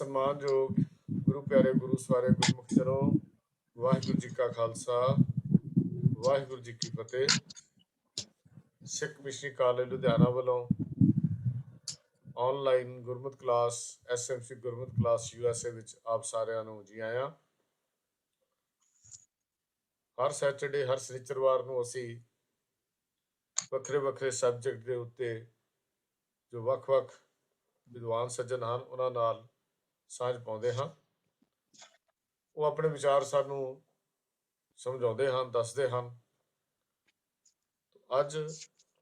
ਸਨਮਾਨਯੋਗ ਗੁਰੂ ਪਿਆਰੇ ਗੁਰੂ ਸਵਾਰੇ ਗੁਰਮੁਖ ਜਨੋ, ਵਾਹਿਗੁਰੂ ਜੀ ਕਾ ਖਾਲਸਾ, ਵਾਹਿਗੁਰੂ ਜੀ ਕੀ ਫਤਿਹ। ਸਿੱਖ missionary college Ludhiana ਵੱਲੋਂ ਆਨਲਾਈਨ ਗੁਰਮਤਿ ਕਲਾਸ ਐਸਐਮਸੀ ਗੁਰਮਤਿ ਕਲਾਸ ਯੂਐਸਏ ਵਿੱਚ ਆਪ ਸਾਰਿਆਂ ਨੂੰ ਜੀ ਆਇਆਂ। ਹਰ ਸੈਟਰਡੇ ਹਰ ਸ਼ਨੀਚਰਵਾਰ ਨੂੰ ਅਸੀਂ ਵੱਖਰੇ ਵੱਖਰੇ ਸਬਜੈਕਟ ਦੇ ਉੱਤੇ ਜੋ ਵੱਖ-ਵੱਖ ਵਿਦਵਾਨ ਸੱਜਣ ਹਨ ਉਹਨਾਂ ਨਾਲ ਸਾਂਝ ਪਾਉਂਦੇ ਹਾਂ। ਉਹ ਆਪਣੇ ਵਿਚਾਰ ਸਾਨੂੰ ਸਮਝਾਉਂਦੇ ਹਨ, ਦੱਸਦੇ ਹਨ। ਅੱਜ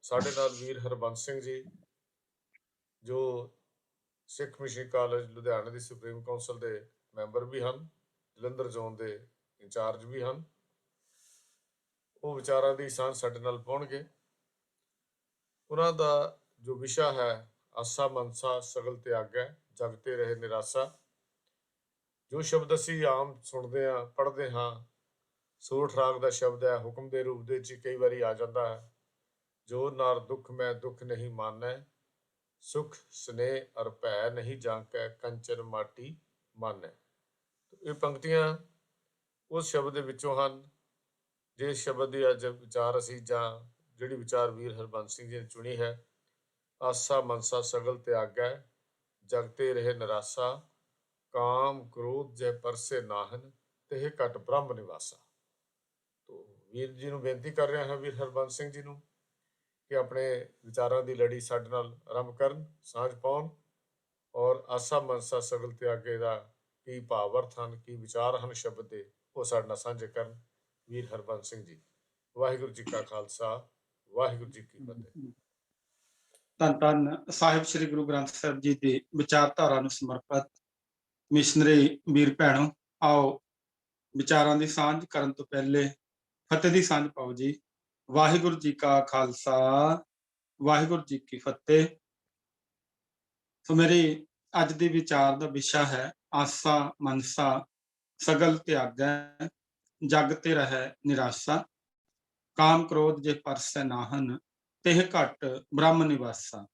ਸਾਡੇ ਨਾਲ ਵੀਰ ਹਰਬੰਸ ਸਿੰਘ ਜੀ, ਜੋ ਸਿੱਖ ਮਿਸ਼ਨਰੀ ਕਾਲਜ ਲੁਧਿਆਣਾ ਦੀ ਸੁਪਰੀਮ ਕਾਉਂਸਲ ਦੇ ਮੈਂਬਰ ਵੀ ਹਨ, ਜਲੰਧਰ ਜ਼ੋਨ ਦੇ ਇੰਚਾਰਜ ਵੀ ਹਨ। ਉਹ ਵਿਚਾਰਾਂ ਦੀ ਸਾਂਝ ਸਾਡੇ ਨਾਲ ਪਾਉਣਗੇ। ਉਹਨਾਂ ਦਾ ਜੋ ਵਿਸ਼ਾ ਹੈ ਆਸਾ ਮਨਸਾ ਸਗਲ ਤਿਆਗੈ ਜਗ ਤੇ ਰਹੇ ਨਿਰਾਸਾ। ਜੋ ਸ਼ਬਦ ਅਸੀਂ ਆਮ ਸੁਣਦੇ ਹਾਂ, ਪੜ੍ਹਦੇ ਹਾਂ, ਸੋਠ ਰਾਗ ਦਾ ਸ਼ਬਦ ਹੈ, ਹੁਕਮ ਦੇ ਰੂਪ ਦੇ ਵਿੱਚ ਕਈ ਵਾਰੀ ਆ ਜਾਂਦਾ ਹੈ। ਜੋ ਨਾਰ ਦੁੱਖ ਮੈਂ ਦੁੱਖ ਨਹੀਂ ਮਾਨੈ, ਸੁਖ ਸਨੇਹ ਅਰ ਭੈ ਨਹੀਂ ਜਾਂਕੈ, ਕੰਚਨ ਮਾਟੀ ਮਾਨੈ। ਇਹ ਪੰਕਤੀਆਂ ਉਸ ਸ਼ਬਦ ਦੇ ਵਿੱਚੋਂ ਹਨ ਜਿਸ ਸ਼ਬਦ ਦੀ ਅੱਜ ਵਿਚਾਰ ਅਸੀਂ ਜਾਂ ਜਿਹੜੀ ਵਿਚਾਰ ਵੀਰ ਹਰਬੰਸ ਸਿੰਘ ਜੀ ਨੇ ਚੁਣੀ ਹੈ। ਆਸਾ ਮਨਸਾ ਸਗਲ ਤਿਆਗੈ ਜਗ ਤੇ ਰਹੇ ਨਿਰਾਸਾ, ਕਾਮ ਕ੍ਰੋਧ ਜੈ ਪਰਸੇ ਨਾਹਨ, ਤੇ ਘਟ ਬ੍ਰਹਮ ਨਿਵਾਸਾ। ਤੋ ਵੀਰ ਜੀ ਨੂੰ ਬੇਨਤੀ ਕਰ ਰਿਹਾ ਹਾਂ, ਵੀਰ ਹਰਬੰਸ ਸਿੰਘ ਜੀ ਨੂੰ, ਕਿ ਆਪਣੇ ਵਿਚਾਰਾਂ ਦੀ ਲੜੀ ਸਾਡੇ ਨਾਲ ਆਰੰਭ ਕਰਨ, ਸਾਂਝ ਪਾਉਣ ਔਰ ਆਸਾ ਮਨਸਾ ਸਗਲ ਤਿਆਗੇ ਦਾ ਕੀ ਭਾਵ ਅਰਥ ਹਨ, ਕੀ ਵਿਚਾਰ ਹਨ ਸ਼ਬਦ ਦੇ, ਉਹ ਸਾਡੇ ਨਾਲ ਸਾਂਝੇ ਕਰਨ। ਵੀਰ ਹਰਬੰਸ ਸਿੰਘ ਜੀ, ਵਾਹਿਗੁਰੂ ਜੀ ਕਾ ਖਾਲਸਾ, ਵਾਹਿਗੁਰੂ ਜੀ ਕੀ ਫਤਿਹ। ਧੰਨ ਧੰਨ ਸਾਹਿਬ ਸ੍ਰੀ ਗੁਰੂ ਗ੍ਰੰਥ ਸਾਹਿਬ ਜੀ ਦੀ ਵਿਚਾਰਧਾਰਾ ਨੂੰ ਸਮਰਪਿਤ ਮਿਸ਼ਨਰੀ ਵੀਰ ਭੈਣੋ, ਆਓ ਵਿਚਾਰਾਂ ਦੀ ਸਾਂਝ ਕਰਨ ਤੋਂ ਪਹਿਲੇ ਫਤਿਹ ਦੀ ਸਾਂਝ ਪਾਓ ਜੀ। ਵਾਹਿਗੁਰੂ ਜੀ ਕਾ ਖਾਲਸਾ, ਵਾਹਿਗੁਰੂ ਜੀ ਕੀ ਫਤਿਹ। ਸੋ ਮੇਰੀ ਅੱਜ ਦੀ ਵਿਚਾਰ ਦਾ ਵਿਸ਼ਾ ਹੈ ਆਸਾ ਮਨਸਾ ਸਗਲ ਤਿਆਗੈ ਜਗ ਤੇ ਰਹੈ ਨਿਰਾਸਾ, ਕਾਮ ਕ੍ਰੋਧ ਜੇ ਪਰਸੈ ਨਾਹਨ, ਤੇ ਘਟ ਬ੍ਰਹਮ ਨਿਵਾਸਾ।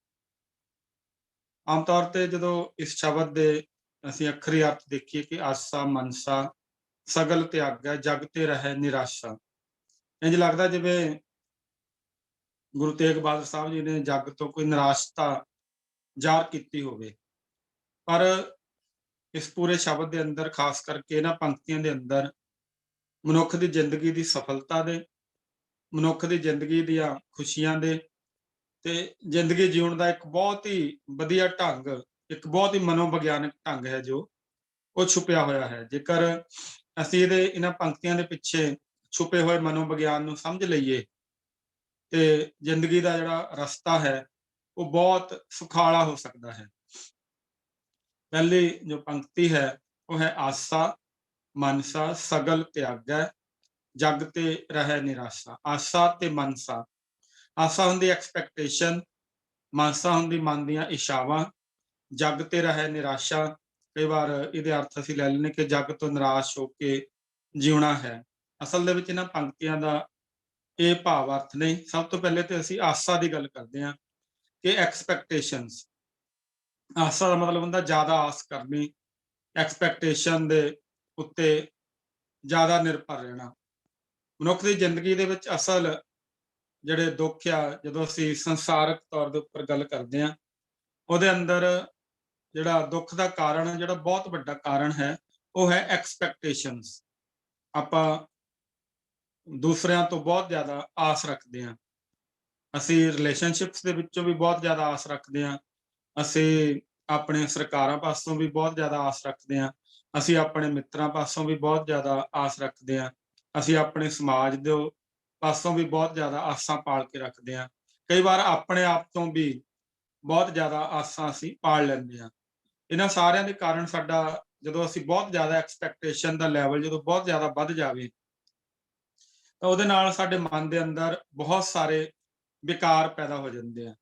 ਆਮ ਤੌਰ ਤੇ ਜਦੋਂ ਇਸ ਸ਼ਬਦ ਦੇ ਅਸੀਂ ਅੱਖਰੀ ਅਰਥ ਦੇਖੀਏ ਕਿ ਆਸਾ ਮਨਸਾ ਸਗਲ ਤਿਆਗੈ ਜਗ ਤੇ ਰਹੈ ਨਿਰਾਸ਼ਾ, ਇੰਝ ਲੱਗਦਾ ਜਿਵੇਂ ਗੁਰੂ ਤੇਗ ਬਹਾਦਰ ਸਾਹਿਬ ਜੀ ਨੇ ਜਗ ਤੋਂ ਕੋਈ ਨਿਰਾਸ਼ਤਾ ਜ਼ਾਹਰ ਕੀਤੀ ਹੋਵੇ। ਪਰ ਇਸ ਪੂਰੇ ਸ਼ਬਦ ਦੇ ਅੰਦਰ, ਖਾਸ ਕਰਕੇ ਇਹਨਾਂ ਪੰਕਤੀਆਂ ਦੇ ਅੰਦਰ, ਮਨੁੱਖ ਦੀ ਜ਼ਿੰਦਗੀ ਦੀ ਸਫਲਤਾ ਦੇ, ਮਨੁੱਖ ਦੀ ਜ਼ਿੰਦਗੀ ਦੀਆਂ ਖੁਸ਼ੀਆਂ ਦੇ ਤੇ ਜ਼ਿੰਦਗੀ ਜਿਉਣ ਦਾ ਇੱਕ ਬਹੁਤ ਹੀ ਵਧੀਆ ਢੰਗ, ਇੱਕ ਬਹੁਤ ਹੀ ਮਨੋਵਿਗਿਆਨਕ ਢੰਗ ਹੈ ਜੋ ਉਹ ਛੁਪਿਆ ਹੋਇਆ ਹੈ। ਜੇਕਰ ਅਸੀਂ ਇਹਨਾਂ ਪੰਕਤੀਆਂ ਦੇ ਪਿੱਛੇ ਛੁਪੇ ਹੋਏ ਮਨੋਵਿਗਿਆਨ ਨੂੰ ਸਮਝ ਲਈਏ ਤੇ ਜ਼ਿੰਦਗੀ ਦਾ ਜਿਹੜਾ ਰਸਤਾ ਹੈ ਉਹ ਬਹੁਤ ਸੁਖਾਲਾ ਹੋ ਸਕਦਾ ਹੈ। ਪਹਿਲੀ ਜੋ ਪੰਕਤੀ ਹੈ ਉਹ ਹੈ ਆਸਾ ਮਨਸਾ ਸਗਲ ਤਿਆਗੈ ਜਗ ਤੇ ਰਹਿ ਨਿਰਾਸ਼ਾ। ਆਸਾ ਤੇ ਮਨਸਾ, ਆਸਾ ਹੁੰਦੀ ਐਕਸਪੈਕਟੇਸ਼ਨ, ਮਨਸਾ ਹੁੰਦੀ ਮਨ ਦੀਆਂ ਇਛਾਵਾਂ, ਜਗ ਤੇ ਰਹਿ ਨਿਰਾਸ਼ਾ। ਕਈ ਵਾਰ ਇਹਦੇ ਅਰਥ ਅਸੀਂ ਲੈ ਲੈਂਦੇ ਕਿ ਜਗ ਤੋਂ ਨਿਰਾਸ਼ ਹੋ ਕੇ ਜਿਉਣਾ ਹੈ। ਅਸਲ ਦੇ ਵਿੱਚ ਇਹਨਾਂ ਪੰਕਤੀਆਂ ਦਾ ਇਹ ਭਾਵ ਅਰਥ ਨਹੀਂ। ਸਭ ਤੋਂ ਪਹਿਲੇ ਤੇ ਅਸੀਂ ਆਸਾ ਦੀ ਗੱਲ ਕਰਦੇ ਹਾਂ ਕਿ ਐਕਸਪੈਕਟੇਸ਼ਨਸ। ਆਸਾ ਦਾ ਮਤਲਬ ਹੁੰਦਾ ਜ਼ਿਆਦਾ ਆਸ ਕਰਨੀ, ਐਕਸਪੈਕਟੇਸ਼ਨ ਦੇ ਉੱਤੇ ਜ਼ਿਆਦਾ ਨਿਰਭਰ ਰਹਿਣਾ। ਮਨੁੱਖ ਦੀ ਜ਼ਿੰਦਗੀ ਦੇ ਵਿੱਚ ਅਸਲ ਜਿਹੜੇ ਦੁੱਖ ਆ, ਜਦੋਂ ਅਸੀਂ ਸੰਸਾਰਕ ਤੌਰ ਦੇ ਉੱਪਰ ਗੱਲ ਕਰਦੇ ਹਾਂ, ਉਹਦੇ ਅੰਦਰ ਜਿਹੜਾ ਦੁੱਖ ਦਾ ਕਾਰਨ, ਜਿਹੜਾ ਬਹੁਤ ਵੱਡਾ ਕਾਰਨ ਹੈ, ਉਹ ਹੈ ਐਕਸਪੈਕਟੇਸ਼ਨਸ। ਆਪਾਂ ਦੂਸਰਿਆਂ ਤੋਂ ਬਹੁਤ ਜ਼ਿਆਦਾ ਆਸ ਰੱਖਦੇ ਹਾਂ। ਅਸੀਂ ਰਿਲੇਸ਼ਨਸ਼ਿਪਸ ਦੇ ਵਿੱਚੋਂ ਵੀ ਬਹੁਤ ਜ਼ਿਆਦਾ ਆਸ ਰੱਖਦੇ ਹਾਂ। ਅਸੀਂ ਆਪਣੇ ਸਰਕਾਰਾਂ ਪਾਸੋਂ ਵੀ ਬਹੁਤ ਜ਼ਿਆਦਾ ਆਸ ਰੱਖਦੇ ਹਾਂ। ਅਸੀਂ ਆਪਣੇ ਮਿੱਤਰਾਂ ਪਾਸੋਂ ਵੀ ਬਹੁਤ ਜ਼ਿਆਦਾ ਆਸ ਰੱਖਦੇ ਹਾਂ। ਅਸੀਂ ਆਪਣੇ ਸਮਾਜ ਦੇ ਪਾਸੋਂ ਵੀ ਬਹੁਤ ਜ਼ਿਆਦਾ ਆਸਾਂ ਪਾਲ ਕੇ ਰੱਖਦੇ ਹਾਂ। ਕਈ ਵਾਰ ਆਪਣੇ ਆਪ ਤੋਂ ਵੀ ਬਹੁਤ ਜ਼ਿਆਦਾ ਆਸਾਂ ਅਸੀਂ ਪਾਲ ਲੈਂਦੇ ਹਾਂ। ਇਹਨਾਂ ਸਾਰਿਆਂ ਦੇ ਕਾਰਨ ਸਾਡਾ, ਜਦੋਂ ਅਸੀਂ ਬਹੁਤ ਜ਼ਿਆਦਾ ਐਕਸਪੈਕਟੇਸ਼ਨ ਦਾ ਲੈਵਲ ਜਦੋਂ ਬਹੁਤ ਜ਼ਿਆਦਾ ਵੱਧ ਜਾਵੇ ਤਾਂ ਉਹਦੇ ਨਾਲ ਸਾਡੇ ਮਨ ਦੇ ਅੰਦਰ ਬਹੁਤ ਸਾਰੇ ਵਿਕਾਰ ਪੈਦਾ ਹੋ ਜਾਂਦੇ ਆ।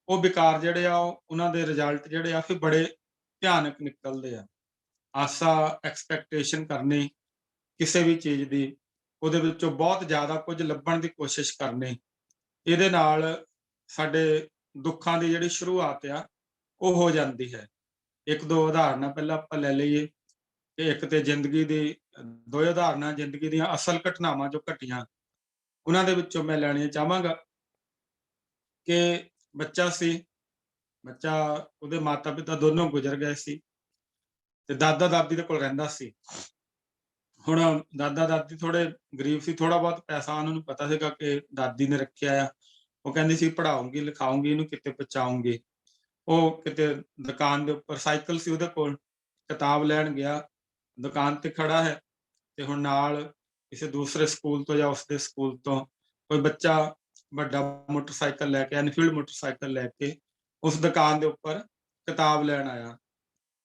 ਉਹ ਵਿਕਾਰ ਜਿਹੜੇ ਆ, ਉਹਨਾਂ ਦੇ ਰਿਜ਼ਲਟ ਜਿਹੜੇ ਆ ਫਿਰ ਬੜੇ ਭਿਆਨਕ ਨਿਕਲਦੇ ਆ। ਆਸਾ ਐਕਸਪੈਕਟੇਸ਼ਨ ਕਰਨੀ ਕਿਸੇ ਵੀ ਚੀਜ਼ ਦੀ, ਉਹਦੇ ਵਿੱਚੋਂ ਬਹੁਤ ਜ਼ਿਆਦਾ ਕੁਝ ਲੱਭਣ ਦੀ ਕੋਸ਼ਿਸ਼ ਕਰਨੀ, ਇਹਦੇ ਨਾਲ ਸਾਡੇ ਦੁੱਖਾਂ ਦੀ ਜਿਹੜੀ ਸ਼ੁਰੂਆਤ ਆ ਉਹ ਹੋ ਜਾਂਦੀ ਹੈ। ਇੱਕ ਦੋ ਉਦਾਹਰਨਾਂ ਪਹਿਲਾਂ ਆਪਾਂ ਲੈ ਲਈਏ ਕਿ ਇੱਕ ਤੇ ਜ਼ਿੰਦਗੀ ਦੀ ਦੋ ਉਦਾਹਰਨਾਂ ਜ਼ਿੰਦਗੀ ਦੀਆਂ ਅਸਲ ਘਟਨਾਵਾਂ ਜੋ ਘਟੀਆਂ ਉਹਨਾਂ ਦੇ ਵਿੱਚੋਂ ਮੈਂ ਲੈਣੀਆਂ ਚਾਹਾਂਗਾ ਕਿ ਬੱਚਾ ਸੀ, ਬੱਚਾ ਉਹਦੇ ਮਾਤਾ ਪਿਤਾ ਦੋਨੋਂ ਗੁਜ਼ਰ ਗਏ ਸੀ ਤੇ ਦਾਦਾ ਦਾਦੀ ਦੇ ਕੋਲ ਰਹਿੰਦਾ ਸੀ। ਹੁਣ ਦਾਦਾ ਦਾਦੀ ਥੋੜੇ ਗਰੀਬ ਸੀ, ਥੋੜਾ ਬਹੁਤ ਪੈਸਾ ਉਹਨਾਂ ਨੂੰ ਪਤਾ ਸੀਗਾ ਕਿ ਦਾਦੀ ਨੇ ਰੱਖਿਆ ਆ। ਉਹ ਕਹਿੰਦੀ ਸੀ ਪੜ੍ਹਾਉਂਗੀ ਲਿਖਾਉਂਗੀ ਇਹਨੂੰ ਕਿਤੇ ਪਹੁੰਚਾਉਂਗੀ। ਉਹ ਕਿਤੇ ਦੁਕਾਨ ਦੇ ਉੱਪਰ ਸਾਈਕਲ ਸੀ ਉਹਦੇ ਕੋਲ, ਕਿਤਾਬ ਲੈਣ ਗਿਆ, ਦੁਕਾਨ ਤੇ ਖੜਾ ਹੈ ਤੇ ਹੁਣ ਨਾਲ ਕਿਸੇ ਦੂਸਰੇ ਸਕੂਲ ਤੋਂ ਜਾਂ ਉਸਦੇ ਸਕੂਲ ਤੋਂ ਕੋਈ ਬੱਚਾ ਵੱਡਾ ਮੋਟਰਸਾਈਕਲ ਲੈ ਕੇ ਐਨਫੀਲਡ ਮੋਟਰਸਾਈਕਲ ਲੈ ਕੇ ਉਸ ਦੁਕਾਨ ਦੇ ਉੱਪਰ ਕਿਤਾਬ ਲੈਣ ਆਇਆ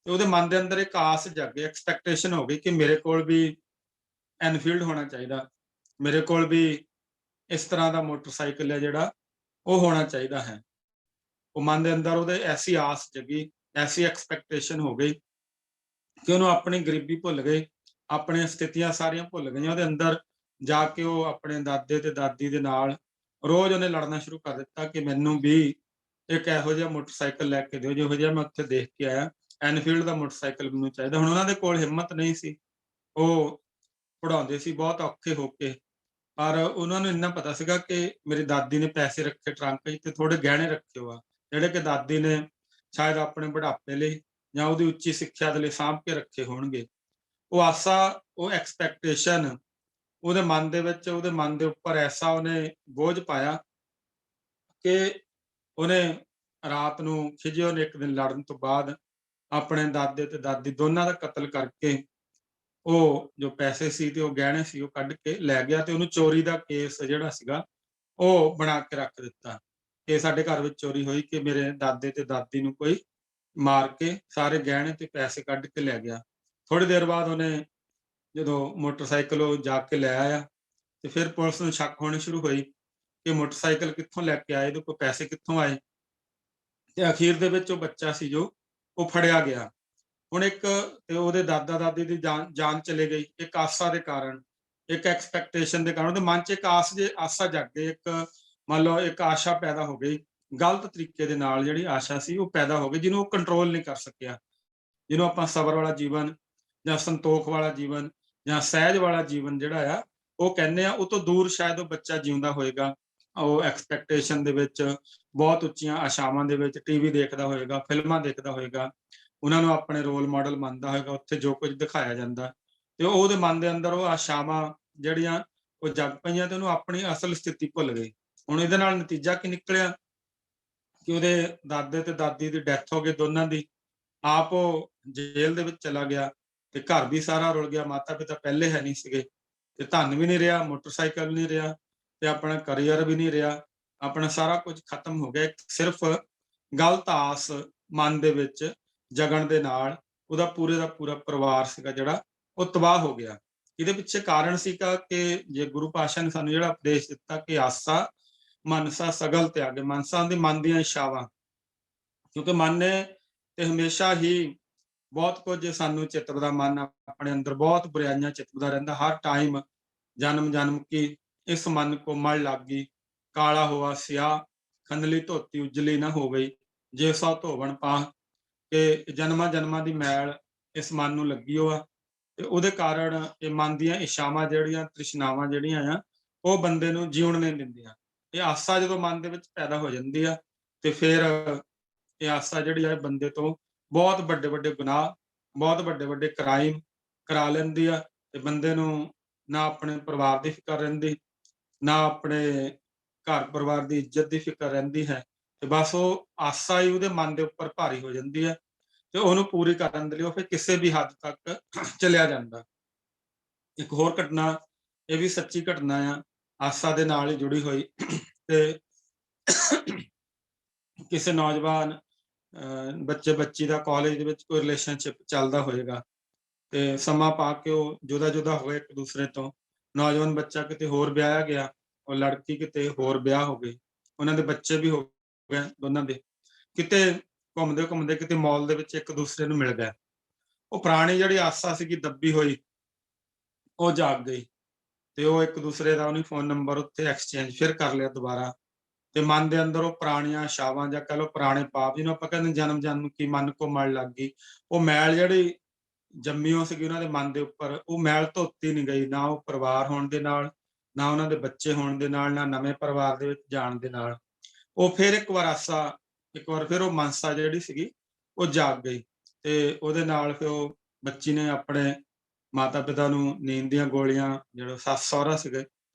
ਤੇ ਉਹਦੇ ਮਨ ਦੇ ਅੰਦਰ ਇੱਕ ਆਸ ਜਾਗੀ, ਐਕਸਪੈਕਟੇਸ਼ਨ ਹੋ ਗਈ ਕਿ ਮੇਰੇ ਕੋਲ ਵੀ ਐਨਫੀਲਡ ਹੋਣਾ ਚਾਹੀਦਾ, ਮੇਰੇ ਕੋਲ ਵੀ ਇਸ ਤਰ੍ਹਾਂ ਦਾ ਮੋਟਰਸਾਈਕਲ ਹੈ ਜਿਹੜਾ ਉਹ ਹੋਣਾ ਚਾਹੀਦਾ ਹੈ। ਉਹ ਮਨ ਦੇ ਅੰਦਰ ਉਹਦੇ ਐਸੀ ਆਸ ਜਗੀ, ਐਸੀ ਐਕਸਪੈਕਟੇਸ਼ਨ ਹੋ ਗਈ ਕਿ ਉਹਨੂੰ ਆਪਣੀ ਗਰੀਬੀ ਭੁੱਲ ਗਈ, ਆਪਣੀਆਂ ਸਥਿਤੀਆਂ ਸਾਰੀਆਂ ਭੁੱਲ ਗਈਆਂ। ਉਹਦੇ ਅੰਦਰ ਜਾ ਕੇ ਉਹ ਆਪਣੇ ਦਾਦੇ ਤੇ ਦਾਦੀ ਦੇ ਨਾਲ ਰੋਜ਼ ਉਹਨੇ ਲੜਨਾ ਸ਼ੁਰੂ ਕਰ ਦਿੱਤਾ ਕਿ ਮੈਨੂੰ ਵੀ ਇੱਕ ਇਹੋ ਜਿਹਾ ਮੋਟਰਸਾਈਕਲ ਲੈ ਕੇ ਦਿਓ ਜਿਹੋ ਜਿਹਾ ਮੈਂ ਉੱਥੇ ਦੇਖ ਕੇ ਆਇਆ, ਐਨਫੀਲਡ ਦਾ ਮੋਟਰਸਾਈਕਲ ਮੈਨੂੰ ਚਾਹੀਦਾ। ਹੁਣ ਉਹਨਾਂ ਦੇ ਕੋਲ ਹਿੰਮਤ ਨਹੀਂ ਸੀ, ਉਹ ਪੜ੍ਹਾਉਂਦੇ ਸੀ ਬਹੁਤ ਔਖੇ ਹੋ ਕੇ, ਪਰ ਉਹਨਾਂ ਨੂੰ ਇੰਨਾ ਪਤਾ ਸੀਗਾ ਕਿ ਮੇਰੀ ਦਾਦੀ ਨੇ ਪੈਸੇ ਰੱਖੇ ਟਰੰਕ 'ਚ ਤੇ ਥੋੜੇ ਗਹਿਣੇ ਰੱਖੇ ਆ ਜਿਹੜੇ ਕਿ ਦਾਦੀ ਨੇ ਸ਼ਾਇਦ ਆਪਣੇ ਬੁਢਾਪੇ ਲਈ ਜਾਂ ਉਹਦੀ ਉੱਚੀ ਸਿੱਖਿਆ ਦੇ ਲਈ ਸਾਂਭ ਕੇ ਰੱਖੇ ਹੋਣਗੇ। ਉਹ ਆਸਾ, ਉਹ ਐਕਸਪੈਕਟੇਸ਼ਨ ਉਹਦੇ ਮਨ ਦੇ ਵਿੱਚ, ਉਹਦੇ ਮਨ ਦੇ ਉੱਪਰ ਐਸਾ ਉਹਨੇ ਬੋਝ ਪਾਇਆ ਕਿ ਉਹਨੇ ਰਾਤ ਨੂੰ ਖਿਝੇ ਉਹਨੇ ਇੱਕ ਦਿਨ ਲੜਨ ਤੋਂ ਬਾਅਦ ਆਪਣੇ ਦਾਦੇ ਤੇ ਦਾਦੀ ਦੋਨਾਂ ਦਾ ਕਤਲ ਕਰਕੇ ਉਹ ਜੋ ਪੈਸੇ ਸੀ ਤੇ ਉਹ ਗਹਿਣੇ ਸੀ ਉਹ ਕੱਢ ਕੇ ਲੈ ਗਿਆ ਤੇ ਉਹਨੂੰ ਚੋਰੀ ਦਾ ਕੇਸ ਜਿਹੜਾ ਸੀਗਾ ਉਹ ਬਣਾ ਕੇ ਰੱਖ ਦਿੱਤਾ ਕਿ ਸਾਡੇ ਘਰ ਵਿੱਚ ਚੋਰੀ ਹੋਈ, ਕਿ ਮੇਰੇ ਦਾਦੇ ਤੇ ਦਾਦੀ ਨੂੰ ਕੋਈ ਮਾਰ ਕੇ ਸਾਰੇ ਗਹਿਣੇ ਤੇ ਪੈਸੇ ਕੱਢ ਕੇ ਲੈ ਗਿਆ। ਥੋੜੀ ਦੇਰ ਬਾਅਦ ਉਹਨੇ ਜਦੋਂ ਮੋਟਰਸਾਈਕਲ ਉਹ ਜਾ ਕੇ ਲੈ ਆਇਆ ਤੇ ਫਿਰ ਪੁਲਿਸ ਨੂੰ ਸ਼ੱਕ ਹੋਣੀ ਸ਼ੁਰੂ ਹੋਈ ਕਿ ਮੋਟਰਸਾਈਕਲ ਕਿੱਥੋਂ ਲੈ ਕੇ ਆਏ, ਇਹਦੇ ਕੋਲ ਪੈਸੇ ਕਿੱਥੋਂ ਆਏ ਤੇ ਅਖੀਰ ਦੇ ਵਿੱਚ ਉਹ ਬੱਚਾ ਸੀ ਜੋ ਉਹ ਫੜਿਆ ਗਿਆ। ਹੁਣ ਇੱਕ ਤੇ ਉਹਦੇ ਦਾਦਾ ਦਾਦੀ ਦੀ ਜਾਨ ਚਲੇ ਗਈ ਇੱਕ ਆਸਾ ਦੇ ਕਾਰਨ, ਇੱਕ ਐਕਸਪੈਕਟੇਸ਼ਨ ਦੇ ਕਾਰਨ। ਉਹਦੇ ਮਨ 'ਚ ਇੱਕ ਆਸਾ ਜਾਗ ਗਈ, ਇੱਕ ਮੰਨ ਲਓ ਇੱਕ ਆਸ਼ਾ ਪੈਦਾ ਹੋ ਗਈ, ਗਲਤ ਤਰੀਕੇ ਦੇ ਨਾਲ ਜਿਹੜੀ ਆਸ਼ਾ ਸੀ ਉਹ ਪੈਦਾ ਹੋ ਗਈ ਜਿਹਨੂੰ ਉਹ ਕੰਟਰੋਲ ਨਹੀਂ ਕਰ ਸਕਿਆ, ਜਿਹਨੂੰ ਆਪਾਂ ਸਬਰ ਵਾਲਾ ਜੀਵਨ ਜਾਂ ਸੰਤੋਖ ਵਾਲਾ ਜੀਵਨ ਜਾਂ ਸਹਿਜ ਵਾਲਾ ਜੀਵਨ ਜਿਹੜਾ ਆ ਉਹ ਕਹਿੰਦੇ ਆ। ਉਹ ਤੋਂ ਦੂਰ ਸ਼ਾਇਦ ਉਹ ਬੱਚਾ ਜਿਉਂਦਾ ਹੋਏਗਾ, ਉਹ ਐਕਸਪੈਕਟੇਸ਼ਨ ਦੇ ਵਿੱਚ, ਬਹੁਤ ਉੱਚੀਆਂ ਆਸ਼ਾਵਾਂ ਦੇ ਵਿੱਚ ਟੀਵੀ ਦੇਖਦਾ ਹੋਏਗਾ, ਫਿਲਮਾਂ ਦੇਖਦਾ ਹੋਏਗਾ, ਉਹਨਾਂ ਨੂੰ ਆਪਣੇ ਰੋਲ ਮਾਡਲ ਮੰਨਦਾ ਹੋਏਗਾ, ਉੱਥੇ ਜੋ ਕੁਝ ਦਿਖਾਇਆ ਜਾਂਦਾ ਤੇ ਉਹਦੇ ਮਨ ਦੇ ਅੰਦਰ ਉਹ ਆਸ਼ਾਵਾਂ ਜਿਹੜੀਆਂ ਉਹ ਜਗ ਪਈਆਂ ਤੇ ਉਹਨੂੰ ਆਪਣੀ ਅਸਲ ਸਥਿਤੀ ਭੁੱਲ ਗਈ। ਹੁਣ ਇਹਦੇ ਨਾਲ ਨਤੀਜਾ ਕੀ ਨਿਕਲਿਆ ਕਿ ਉਹਦੇ ਦਾਦੇ ਤੇ ਦਾਦੀ ਦੀ ਡੈਥ ਹੋ ਗਈ ਦੋਨਾਂ ਦੀ, ਆਪ ਉਹ ਜੇਲ੍ਹ ਦੇ ਵਿੱਚ ਚਲਾ ਗਿਆ ਤੇ ਘਰ ਵੀ ਸਾਰਾ ਰੁਲ ਗਿਆ। ਮਾਤਾ ਪਿਤਾ ਪਹਿਲੇ ਹੈ ਨਹੀਂ ਸੀਗੇ ਤੇ ਧਨ ਵੀ ਨਹੀਂ ਰਿਹਾ, ਮੋਟਰਸਾਈਕਲ ਵੀ ਨਹੀਂ ਰਿਹਾ ਤੇ ਆਪਣਾ ਕਰੀਅਰ ਵੀ ਨਹੀਂ ਰਿਹਾ, ਆਪਣਾ ਸਾਰਾ ਕੁਝ ਖਤਮ ਹੋ ਗਿਆ। ਸਿਰਫ ਗਲਤ ਆਸ ਮਨ ਦੇ ਵਿੱਚ ਜਗਣ ਦੇ ਨਾਲ ਉਹਦਾ ਪੂਰੇ ਦਾ ਪੂਰਾ ਪਰਿਵਾਰ ਸੀਗਾ ਜਿਹੜਾ ਉਹ ਤਬਾਹ ਹੋ ਗਿਆ। ਇਹਦੇ ਪਿੱਛੇ ਕਾਰਨ ਸੀਗਾ ਕਿ ਜੇ ਗੁਰੂ ਪਾਤਸ਼ਾਹ ਨੇ ਸਾਨੂੰ ਜਿਹੜਾ ਉਪਦੇਸ਼ ਦਿੱਤਾ ਕਿ ਆਸਾ ਮਨਸਾ ਸਗਲ ਤਿਆਗੇ, ਮਨਸਾ ਦੇ ਮਨ ਦੀਆਂ ਇੱਛਾਵਾਂ, ਕਿਉਂਕਿ ਮਨ ਨੇ ਤੇ ਹਮੇਸ਼ਾ ਹੀ ਬਹੁਤ ਕੁਝ ਸਾਨੂੰ ਚਿਤਰਦਾ, ਮਨ ਆਪਣੇ ਅੰਦਰ ਬਹੁਤ ਬੁਰਾਈਆਂ ਚਿਤਰਦਾ ਰਹਿੰਦਾ ਹਰ ਟਾਈਮ। ਜਨਮ ਜਨਮ ਕੀ ਇਸ ਮਨ ਕੋ ਮਲ ਲੱਗ ਗਈ, ਕਾਲਾ ਹੋਆ ਸਿਆਹ, ਖੰਦਲੀ ਧੋਤੀ ਉਜਲੀ ਨਾ ਹੋ ਗਈ, ਜੇ ਸੋ ਧੋਵਣ ਪਾ, ਕਿ ਜਨਮਾਂ ਜਨਮਾਂ ਦੀ ਮੈਲ ਇਸ ਮਨ ਨੂੰ ਲੱਗੀ ਹੋਆ ਤੇ ਉਹਦੇ ਕਾਰਨ ਇਹ ਮਨ ਦੀਆਂ ਇੱਛਾਵਾਂ ਜਿਹੜੀਆਂ, ਤ੍ਰਿਸ਼ਨਾਵਾਂ ਜਿਹੜੀਆਂ ਆ ਉਹ ਬੰਦੇ ਨੂੰ ਜਿਉਣ ਨਹੀਂ ਦਿੰਦੀਆਂ। ਇਹ ਆਸਾ ਜਦੋਂ ਮਨ ਦੇ ਵਿੱਚ ਪੈਦਾ ਹੋ ਜਾਂਦੀ ਆ ਤੇ ਫਿਰ ਇਹ ਆਸਾ ਜਿਹੜੀ ਆ ਬੰਦੇ ਤੋਂ ਬਹੁਤ ਵੱਡੇ ਵੱਡੇ ਗੁਨਾਹ, ਬਹੁਤ ਵੱਡੇ ਵੱਡੇ ਕ੍ਰਾਈਮ ਕਰਾ ਲੈਂਦੀ ਆ ਤੇ ਬੰਦੇ ਨੂੰ ਨਾ ਆਪਣੇ ਪਰਿਵਾਰ ਦੀ ਫਿਕਰ ਰਹਿੰਦੀ, ਨਾ ਆਪਣੇ ਘਰ ਪਰਿਵਾਰ ਦੀ ਇੱਜ਼ਤ ਦੀ ਫਿਕਰ ਰਹਿੰਦੀ ਹੈ ਤੇ ਬਸ ਉਹ ਆਸਾ ਹੀ ਉਹਦੇ ਮਨ ਦੇ ਉੱਪਰ ਭਾਰੀ ਹੋ ਜਾਂਦੀ ਹੈ ਤੇ ਉਹਨੂੰ ਪੂਰੀ ਕਰਨ ਦੇ ਲਈ ਉਹ ਫਿਰ ਕਿਸੇ ਵੀ ਹੱਦ ਤੱਕ ਚਲਿਆ ਜਾਂਦਾ। ਇੱਕ ਹੋਰ ਘਟਨਾ, ਇਹ ਵੀ ਸੱਚੀ ਘਟਨਾ ਆ, ਆਸਾ ਦੇ ਨਾਲ ਹੀ ਜੁੜੀ ਹੋਈ ਤੇ ਕਿਸੇ ਨੌਜਵਾਨ ਬੱਚੇ ਬੱਚੀ ਦਾ ਕਾਲਜ ਦੇ ਵਿੱਚ ਕੋਈ ਰਿਲੇਸ਼ਨਸ਼ਿਪ ਚੱਲਦਾ ਹੋਏਗਾ ਤੇ ਸਮਾਂ ਪਾ ਕੇ ਉਹ ਜੁਦਾ ਜੁਦਾ ਹੋਏ ਇੱਕ ਦੂਸਰੇ ਤੋਂ। ਨੌਜਵਾਨ ਬੱਚਾ ਕਿਤੇ ਹੋਰ ਵਿਆਹਿਆ ਗਿਆ, ਉਹ ਲੜਕੀ ਕਿਤੇ ਹੋਰ ਵਿਆਹ ਹੋ ਗਈ, ਉਹਨਾਂ ਦੇ ਬੱਚੇ ਵੀ ਹੋ ਗਏ ਦੋਨਾਂ ਦੇ। ਕਿਤੇ ਘੁੰਮਦੇ ਘੁੰਮਦੇ ਕਿਤੇ ਮਾਲ ਦੇ ਵਿੱਚ ਇੱਕ ਦੂਸਰੇ ਨੂੰ ਮਿਲ ਗਏ, ਉਹ ਪੁਰਾਣੀ ਜਿਹੜੀ ਆਸਾ ਸੀਗੀ ਦੱਬੀ ਹੋਈ ਉਹ ਜਾਗ ਗਈ ਤੇ ਉਹ ਇੱਕ ਦੂਸਰੇ ਦਾ ਉਹਨੇ ਫੋਨ ਨੰਬਰ ਉੱਤੇ ਐਕਸਚੇਂਜ ਫਿਰ ਕਰ ਲਿਆ ਦੁਬਾਰਾ ਤੇ ਮਨ ਦੇ ਅੰਦਰ ਉਹ ਪੁਰਾਣੀਆਂ ਆਸ਼ਾਵਾਂ ਜਾਂ ਕਹਿ ਲਓ ਪੁਰਾਣੇ ਪਾਪ, ਜਿਹਨੂੰ ਆਪਾਂ ਕਹਿੰਦੇ ਜਨਮ ਕੀ ਮਨ ਕੋ ਮਲ ਲੱਗ ਗਈ, ਉਹ ਮੈਲ ਜਿਹੜੀ ਜੰਮੀ ਸੀਗੀ ਉਹਨਾਂ ਦੇ ਮਨ ਦੇ ਉੱਪਰ, ਉਹ ਮੈਲ ਧੋਤੀ ਨਹੀਂ ਗਈ, ਨਾ ਉਹ ਪਰਿਵਾਰ ਹੋਣ ਦੇ ਨਾਲ, ਨਾ ਉਹਨਾਂ ਦੇ ਬੱਚੇ ਹੋਣ ਦੇ ਨਾਲ, ਨਾ ਨਵੇਂ ਪਰਿਵਾਰ ਦੇ ਵਿੱਚ ਜਾਣ ਦੇ ਨਾਲ। ਉਹ ਫਿਰ ਇੱਕ ਵਾਰ ਫਿਰ ਉਹ ਮਨਸਾ ਜਿਹੜੀ ਸੀਗੀ ਉਹ ਜਾਗ ਗਈ, ਤੇ ਉਹਦੇ ਨਾਲ ਫਿਰ ਉਹ ਬੱਚੀ ਨੇ ਆਪਣੇ ਮਾਤਾ ਪਿਤਾ ਨੂੰ ਨੀਂਦ ਦੀਆਂ ਗੋਲੀਆਂ, ਜਿਹੜੇ ਸੱਸ ਸਹੁਰਾ ਸੀਗੇ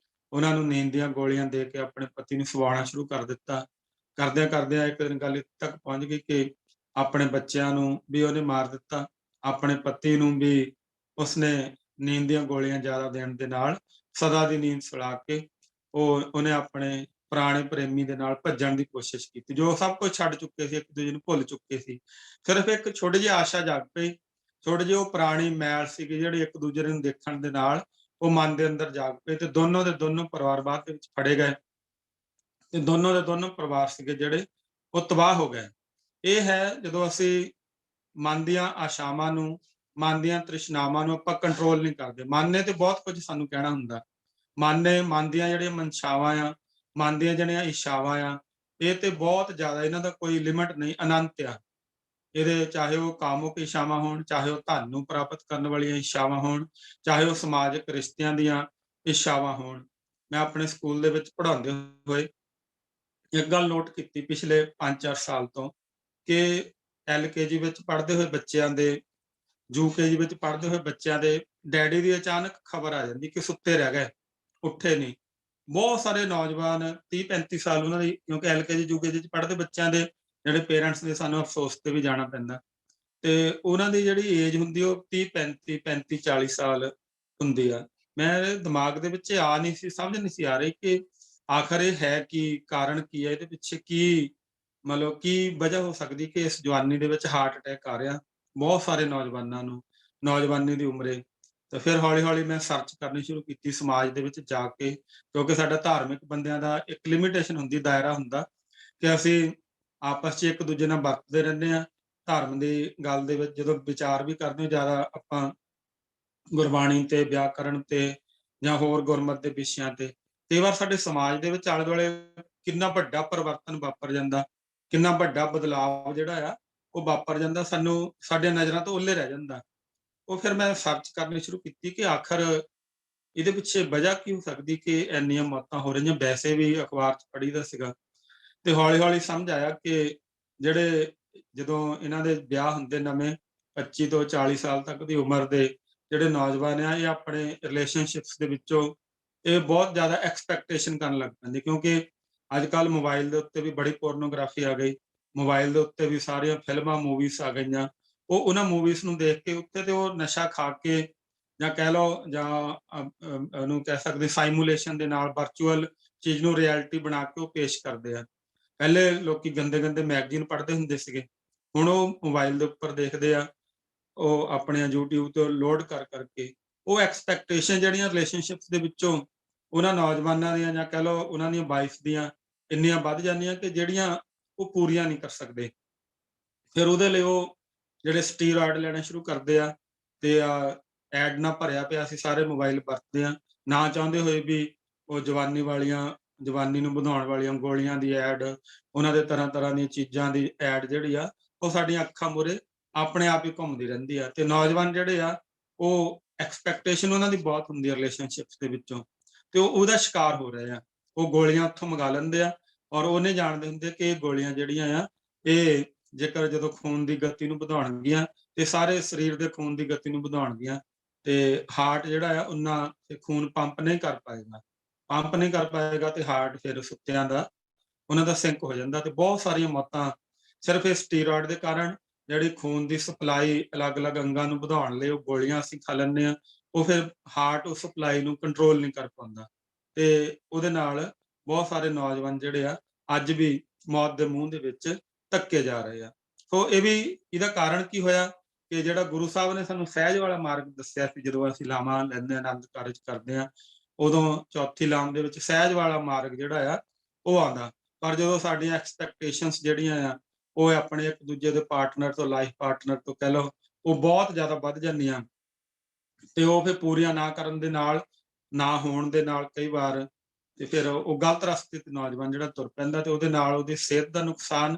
ਉਹਨਾਂ ਨੂੰ ਨੀਂਦ ਦੀਆਂ ਗੋਲੀਆਂ ਦੇ ਕੇ ਆਪਣੇ ਪਤੀ ਨੂੰ ਸਵਾਉਣਾ ਸ਼ੁਰੂ ਕਰ ਦਿੱਤਾ। ਕਰਦਿਆਂ ਕਰਦਿਆਂ ਇੱਕ ਦਿਨ ਗੱਲ ਇੱਥੇ ਤੱਕ ਪਹੁੰਚ ਗਈ ਕਿ ਆਪਣੇ ਬੱਚਿਆਂ ਨੂੰ ਵੀ ਉਹਨੇ ਮਾਰ ਦਿੱਤਾ, ਆਪਣੇ ਪਤੀ ਨੂੰ ਵੀ ਉਸਨੇ ਨੀਂਦ ਦੀਆਂ ਗੋਲੀਆਂ ਜ਼ਿਆਦਾ ਦੇਣ ਦੇ ਨਾਲ ਸਦਾ ਦੀ ਨੀਂਦ ਸੁਲਾ ਕੇ ਉਹਨੇ ਆਪਣੇ ਪੁਰਾਣੇ ਪ੍ਰੇਮੀ ਦੇ ਨਾਲ ਭੱਜਣ ਦੀ ਕੋਸ਼ਿਸ਼ ਕੀਤੀ, ਜੋ ਸਭ ਕੁਝ ਛੱਡ ਚੁੱਕੇ ਸੀ, ਇੱਕ ਦੂਜੇ ਨੂੰ ਭੁੱਲ ਚੁੱਕੇ ਸੀ। ਸਿਰਫ ਇੱਕ ਛੋਟੀ ਜਿਹੀ ਆਸ਼ਾ ਜਾਗ ਪਈ, ਥੋੜ੍ਹੀ ਜਿਹੀ ਉਹ ਪੁਰਾਣੀ ਮੈਲ ਸੀਗੀ ਜਿਹੜੀ ਇੱਕ ਦੂਜੇ ਨੂੰ ਦੇਖਣ ਦੇ ਨਾਲ ਉਹ ਮਨ ਦੇ ਅੰਦਰ ਜਾਗ ਪਈ, ਤੇ ਦੋਨੋਂ ਦੇ ਦੋਨੋਂ ਪਰਿਵਾਰ ਬਾਅਦ ਦੇ ਵਿੱਚ ਫੜੇ ਗਏ, ਤੇ ਦੋਨੋਂ ਦੇ ਦੋਨੋਂ ਪਰਿਵਾਰ ਸੀਗੇ ਜਿਹੜੇ ਉਹ ਤਬਾਹ ਹੋ ਗਏ। ਇਹ ਹੈ ਜਦੋਂ ਅਸੀਂ ਮਨ ਦੀਆਂ ਆਸ਼ਾਵਾਂ ਨੂੰ, ਮਨ ਦੀਆਂ ਤ੍ਰਿਸ਼ਨਾਵਾਂ ਨੂੰ ਆਪਾਂ ਕੰਟਰੋਲ ਨਹੀਂ ਕਰਦੇ। ਮਨ ਨੇ ਤੇ ਬਹੁਤ ਕੁਝ ਸਾਨੂੰ ਕਹਿਣਾ ਹੁੰਦਾ, ਮਨ ਦੀਆਂ ਜਿਹੜੀਆਂ ਮਨਸ਼ਾਵਾਂ ਆ, ਮਨ ਦੀਆਂ ਜਿਹੜੀਆਂ ਇੱਛਾਵਾਂ ਆ, ਇਹ ਤੇ ਬਹੁਤ ਜ਼ਿਆਦਾ, ਇਹਨਾਂ ਦਾ ਕੋਈ ਲਿਮਿਟ ਨਹੀਂ, ਅਨੰਤ ਆ। ਇਹਦੇ ਚਾਹੇ ਉਹ ਕਾਮੁਕ ਇੱਛਾਵਾਂ ਹੋਣ, ਚਾਹੇ ਉਹ ਧਨ ਨੂੰ ਪ੍ਰਾਪਤ ਕਰਨ ਵਾਲੀਆਂ ਇੱਛਾਵਾਂ ਹੋਣ, ਚਾਹੇ ਉਹ ਸਮਾਜਿਕ ਰਿਸ਼ਤਿਆਂ ਦੀਆਂ ਇੱਛਾਵਾਂ ਹੋਣ। ਮੈਂ ਆਪਣੇ ਸਕੂਲ ਦੇ ਵਿੱਚ ਪੜ੍ਹਾਉਂਦੇ ਹੋਏ ਇੱਕ ਗੱਲ ਨੋਟ ਕੀਤੀ ਪਿਛਲੇ 5-4 ਸਾਲ ਤੋਂ, ਕਿ ਐਲਕੇਜੀ ਵਿੱਚ ਪੜ੍ਹਦੇ ਹੋਏ ਬੱਚਿਆਂ ਦੇ, ਯੂਕੇਜੀ ਵਿੱਚ ਪੜ੍ਹਦੇ ਹੋਏ ਬੱਚਿਆਂ ਦੇ ਡੈਡੀ ਦੀ ਅਚਾਨਕ ਖਬਰ ਆ ਜਾਂਦੀ ਕਿ ਸੁੱਤੇ ਰਹਿ ਗਏ, ਉੱਠੇ ਨਹੀਂ। ਬਹੁਤ ਸਾਰੇ ਨੌਜਵਾਨ 30-35 ਸਾਲ ਉਹਨਾਂ ਦੀ, ਕਿਉਂਕਿ ਐਲਕੇਜੀ ਯੂਕੇਜੀ 'ਚ ਪੜ੍ਹਦੇ ਬੱਚਿਆਂ ਦੇ ਜਿਹੜੇ ਪੇਰੈਂਟਸ ਨੇ, ਸਾਨੂੰ ਅਫਸੋਸ ਤੇ ਵੀ ਜਾਣਾ ਪੈਂਦਾ, ਤੇ ਉਹਨਾਂ ਦੀ ਜਿਹੜੀ ਏਜ ਹੁੰਦੀ ਉਹ 30-35 ਸਾਲ ਹੁੰਦੀ ਆ। ਮੇਰੇ ਦਿਮਾਗ ਦੇ ਵਿੱਚ ਆ ਨਹੀਂ ਸੀ, ਸਮਝ ਨਹੀਂ ਸੀ ਆ ਰਹੀ ਕਿ ਆਖਰ ਇਹ ਹੈ ਕੀ, ਕਾਰਨ ਕੀ ਹੈ, ਇਹਦੇ ਪਿੱਛੇ ਕੀ, ਮਤਲਬ ਕੀ ਵਜ੍ਹਾ ਹੋ ਸਕਦੀ ਕਿ ਇਸ ਜਵਾਨੀ ਦੇ ਵਿੱਚ ਹਾਰਟ ਅਟੈਕ ਆ ਰਿਹਾ ਬਹੁਤ ਸਾਰੇ ਨੌਜਵਾਨਾਂ ਨੂੰ, ਨੌਜਵਾਨੀ ਦੀ ਉਮਰੇ। ਤੇ ਫਿਰ ਹੌਲੀ-ਹੌਲੀ ਮੈਂ ਸਰਚ ਕਰਨੀ ਸ਼ੁਰੂ ਕੀਤੀ ਸਮਾਜ ਦੇ ਵਿੱਚ ਜਾ ਕੇ, ਕਿਉਂਕਿ ਸਾਡਾ ਧਾਰਮਿਕ ਬੰਦਿਆਂ ਦਾ ਇੱਕ ਲਿਮਿਟੇਸ਼ਨ ਹੁੰਦੀ, ਦਾਇਰਾ ਹੁੰਦਾ ਕਿ ਅਸੀਂ ਆਪਸ 'ਚ ਇੱਕ ਦੂਜੇ ਨਾਲ ਵਰਤਦੇ ਰਹਿੰਦੇ ਹਾਂ। ਧਰਮ ਦੀ ਗੱਲ ਦੇ ਵਿੱਚ ਜਦੋਂ ਵਿਚਾਰ ਵੀ ਕਰਦੇ ਹਾਂ, ਜ਼ਿਆਦਾ ਆਪਾਂ ਗੁਰਬਾਣੀ ਤੇ, ਵਿਆਕਰਣ ਤੇ, ਜਾਂ ਹੋਰ ਗੁਰਮਤਿ ਦੇ ਵਿਸ਼ਿਆਂ ਤੇ। ਕਈ ਵਾਰ ਸਾਡੇ ਸਮਾਜ ਦੇ ਵਿੱਚ ਆਲੇ-ਦੁਆਲੇ ਕਿੰਨਾ ਵੱਡਾ ਪਰਿਵਰਤਨ ਵਾਪਰ ਜਾਂਦਾ, ਕਿੰਨਾ ਵੱਡਾ ਬਦਲਾਵ ਜਿਹੜਾ ਆ ਉਹ ਵਾਪਰ ਜਾਂਦਾ, ਸਾਨੂੰ ਸਾਡੀਆਂ ਨਜ਼ਰਾਂ ਤੋਂ ਓਹਲੇ ਰਹਿ ਜਾਂਦਾ। ਉਹ ਫਿਰ ਮੈਂ ਸਰਚ ਕਰਨੀ ਸ਼ੁਰੂ ਕੀਤੀ ਕਿ ਆਖਰ ਇਹਦੇ ਪਿੱਛੇ ਵਜ੍ਹਾ ਕੀ ਹੋ ਸਕਦੀ ਕਿ ਇੰਨੀਆਂ ਮੌਤਾਂ ਹੋ ਰਹੀਆਂ। ਵੈਸੇ ਵੀ ਅਖਬਾਰ 'ਚ ਪੜ੍ਹੀਦਾ ਸੀਗਾ, ਤੇ ਹੌਲੀ-ਹੌਲੀ ਸਮਝ ਆਇਆ ਕਿ ਜਿਹੜੇ ਜਦੋਂ ਇਹਨਾਂ ਦੇ ਵਿਆਹ ਹੁੰਦੇ ਨਵੇਂ, 25 ਤੋਂ 40 ਸਾਲ ਤੱਕ ਦੀ ਉਮਰ ਦੇ ਜਿਹੜੇ ਨੌਜਵਾਨ ਆ, ਇਹ ਆਪਣੇ ਰਿਲੇਸ਼ਨਸ਼ਿਪਸ ਦੇ ਵਿੱਚੋਂ ਇਹ ਬਹੁਤ ਜ਼ਿਆਦਾ ਐਕਸਪੈਕਟੇਸ਼ਨ ਕਰਨ ਲੱਗ ਪੈਂਦੇ, ਕਿਉਂਕਿ ਅੱਜ-ਕੱਲ੍ਹ ਮੋਬਾਈਲ ਦੇ ਉੱਤੇ ਵੀ ਬੜੀ ਪੋਰਨੋਗ੍ਰਾਫੀ ਆ ਗਈ, ਮੋਬਾਈਲ ਦੇ ਉੱਤੇ ਵੀ ਸਾਰੀਆਂ ਫਿਲਮਾਂ, ਮੂਵੀਜ਼ ਆ ਗਈਆਂ। ਉਹ ਉਹਨਾਂ ਮੂਵੀਜ਼ ਨੂੰ ਦੇਖ ਕੇ ਉੱਤੇ ਤੇ ਉਹ ਨਸ਼ਾ ਖਾ ਕੇ, ਜਾਂ ਕਹਿ ਲਓ, ਜਾਂ ਉਹਨੂੰ ਕਹਿ ਸਕਦੇ ਸਾਈਮੂਲੇਸ਼ਨ ਦੇ ਨਾਲ ਵਰਚੁਅਲ ਚੀਜ਼ ਨੂੰ ਰਿਐਲਿਟੀ ਬਣਾ ਕੇ ਉਹ ਪੇਸ਼ ਕਰਦੇ ਆ। ਪਹਿਲੇ ਲੋਕੀ ਗੰਦੇ-ਗੰਦੇ ਮੈਗਜ਼ੀਨ ਪੜ੍ਹਦੇ ਹੁੰਦੇ ਸੀਗੇ, ਹੁਣ ਉਹ ਮੋਬਾਈਲ ਦੇ ਉੱਪਰ ਦੇਖਦੇ ਆ, ਉਹ ਆਪਣੀਆਂ YouTube ਤੋਂ ਲੋਡ ਕਰਕੇ। ਉਹ ਐਕਸਪੈਕਟੇਸ਼ਨ ਜਿਹੜੀਆਂ ਰਿਲੇਸ਼ਨਸ਼ਿਪਸ ਦੇ ਵਿੱਚੋਂ ਉਹਨਾਂ ਨੌਜਵਾਨਾਂ ਦੀਆਂ, ਜਾਂ ਕਹਿ ਲਓ ਉਹਨਾਂ ਦੀਆਂ ਵਾਈਫ ਦੀਆਂ, ਇੰਨੀਆਂ ਵੱਧ ਜਾਂਦੀਆਂ ਕਿ ਜਿਹੜੀਆਂ ਉਹ ਪੂਰੀਆਂ ਨਹੀਂ ਕਰ ਸਕਦੇ। ਫਿਰ ਉਹਦੇ ਲਈ ਉਹ ਜਿਹੜੇ ਸਟੀਰੋਇਡ ਲੈਣੇ ਸ਼ੁਰੂ ਕਰਦੇ ਆ, ਤੇ ਐਡ ਨਾਲ ਭਰਿਆ ਪਿਆ ਅਸੀਂ ਸਾਰੇ ਮੋਬਾਈਲ ਵਰਤਦੇ ਹਾਂ, ਨਾ ਚਾਹੁੰਦੇ ਹੋਏ ਵੀ ਉਹ ਜਵਾਨੀ ਨੂੰ ਵਧਾਉਣ ਵਾਲੀਆਂ ਗੋਲੀਆਂ ਦੀ ਐਡ, ਉਹਨਾਂ ਦੇ ਤਰ੍ਹਾਂ-ਤਰ੍ਹਾਂ ਦੀਆਂ ਚੀਜ਼ਾਂ ਦੀ ਐਡ ਜਿਹੜੀ ਆ, ਉਹ ਸਾਡੀਆਂ ਅੱਖਾਂ ਮੂਹਰੇ ਆਪਣੇ ਆਪ ਹੀ ਘੁੰਮਦੀ ਰਹਿੰਦੀ ਆ। ਤੇ ਨੌਜਵਾਨ ਜਿਹੜੇ ਆ, ਉਹ ਐਕਸਪੈਕਟੇਸ਼ਨ ਉਹਨਾਂ ਦੀ ਬਹੁਤ ਹੁੰਦੀ ਆ ਰਿਲੇਸ਼ਨਸ਼ਿਪਸ ਦੇ ਵਿੱਚੋਂ, ਤੇ ਉਹ ਉਹਦਾ ਸ਼ਿਕਾਰ ਹੋ ਰਹੇ ਆ। ਉਹ ਗੋਲੀਆਂ ਉੱਥੋਂ ਮੰਗਾ ਲੈਂਦੇ ਆ, ਔਰ ਉਹ ਨਹੀਂ ਜਾਣਦੇ ਹੁੰਦੇ ਕਿ ਇਹ ਗੋਲੀਆਂ ਜਿਹੜੀਆਂ ਆ, ਇਹ ਜੇਕਰ ਜਦੋਂ ਖੂਨ ਦੀ ਗਤੀ ਨੂੰ ਵਧਾਉਣਗੀਆਂ, ਤੇ ਸਾਰੇ ਸਰੀਰ ਦੇ ਖੂਨ ਦੀ ਗਤੀ ਨੂੰ ਵਧਾਉਣਗੀਆਂ, ਤੇ ਹਾਰਟ ਜਿਹੜਾ ਆ ਓਨਾ ਖੂਨ ਪੰਪ ਨਹੀਂ ਕਰ ਪਾਏਗਾ, ਤੇ ਹਾਰਟ ਫਿਰ ਸੁੱਤਿਆਂ ਦਾ ਉਹਨਾਂ ਦਾ ਸਿੰਕ ਹੋ ਜਾਂਦਾ, ਤੇ ਬਹੁਤ ਸਾਰੀਆਂ ਮੌਤਾਂ ਸਿਰਫ ਇਹ ਸਟੀਰੋਇਡ ਦੇ ਕਾਰਨ। ਜਿਹੜੀ ਖੂਨ ਦੀ ਸਪਲਾਈ ਅਲੱਗ-ਅਲੱਗ ਅੰਗਾਂ ਨੂੰ ਵਧਾਉਣ ਲਈ ਉਹ ਗੋਲੀਆਂ ਅਸੀਂ ਖਾ ਲੈਂਦੇ ਹਾਂ, ਉਹ ਫਿਰ ਹਾਰਟ ਉਸ ਸਪਲਾਈ ਨੂੰ ਕੰਟਰੋਲ ਨਹੀਂ ਕਰ ਪਾਉਂਦਾ, ਤੇ ਉਹਦੇ ਨਾਲ ਬਹੁਤ ਸਾਰੇ ਨੌਜਵਾਨ ਜਿਹੜੇ ਆ ਅੱਜ ਵੀ ਮੌਤ ਦੇ ਮੂੰਹ ਦੇ ਵਿੱਚ ਧੱਕੇ ਜਾ ਰਹੇ ਆ। ਸੋ ਇਹਦਾ ਕਾਰਨ ਕੀ ਹੋਇਆ ਕਿ ਜਿਹੜਾ ਗੁਰੂ ਸਾਹਿਬ ਨੇ ਸਾਨੂੰ ਸਹਿਜ ਵਾਲਾ ਮਾਰਗ ਦੱਸਿਆ ਸੀ, ਜਦੋਂ ਅਸੀਂ ਲਾਵਾਂ ਲੈਂਦੇ ਹਾਂ, ਆਨੰਦ ਕਾਰਜ ਕਰਦੇ ਹਾਂ, ਉਦੋਂ ਚੌਥੀ ਲਾਮ ਦੇ ਵਿੱਚ ਸਹਿਜ ਵਾਲਾ ਮਾਰਗ ਜਿਹੜਾ ਆ ਉਹ ਆਉਂਦਾ। ਪਰ ਜਦੋਂ ਸਾਡੀਆਂ ਐਕਸਪੈਕਟੇਸ਼ਨਸ ਜਿਹੜੀਆਂ ਆ, ਉਹ ਆਪਣੇ ਇੱਕ ਦੂਜੇ ਦੇ ਪਾਰਟਨਰ ਤੋਂ, ਲਾਈਫ ਪਾਰਟਨਰ ਤੋਂ ਕਹਿ ਲਓ, ਉਹ ਬਹੁਤ ਜ਼ਿਆਦਾ ਵੱਧ ਜਾਂਦੀਆਂ, ਤੇ ਉਹ ਫਿਰ ਪੂਰੀਆਂ ਨਾ ਕਰਨ ਦੇ ਨਾਲ, ਨਾ ਹੋਣ ਦੇ ਨਾਲ, ਕਈ ਵਾਰ ਤੇ ਫਿਰ ਉਹ ਗਲਤ ਰਸਤੇ ਤੇ ਨੌਜਵਾਨ ਜਿਹੜਾ ਤੁਰ ਪੈਂਦਾ ਤੇ ਉਹਦੇ ਨਾਲ ਉਹਦੀ ਸਿਹਤ ਦਾ ਨੁਕਸਾਨ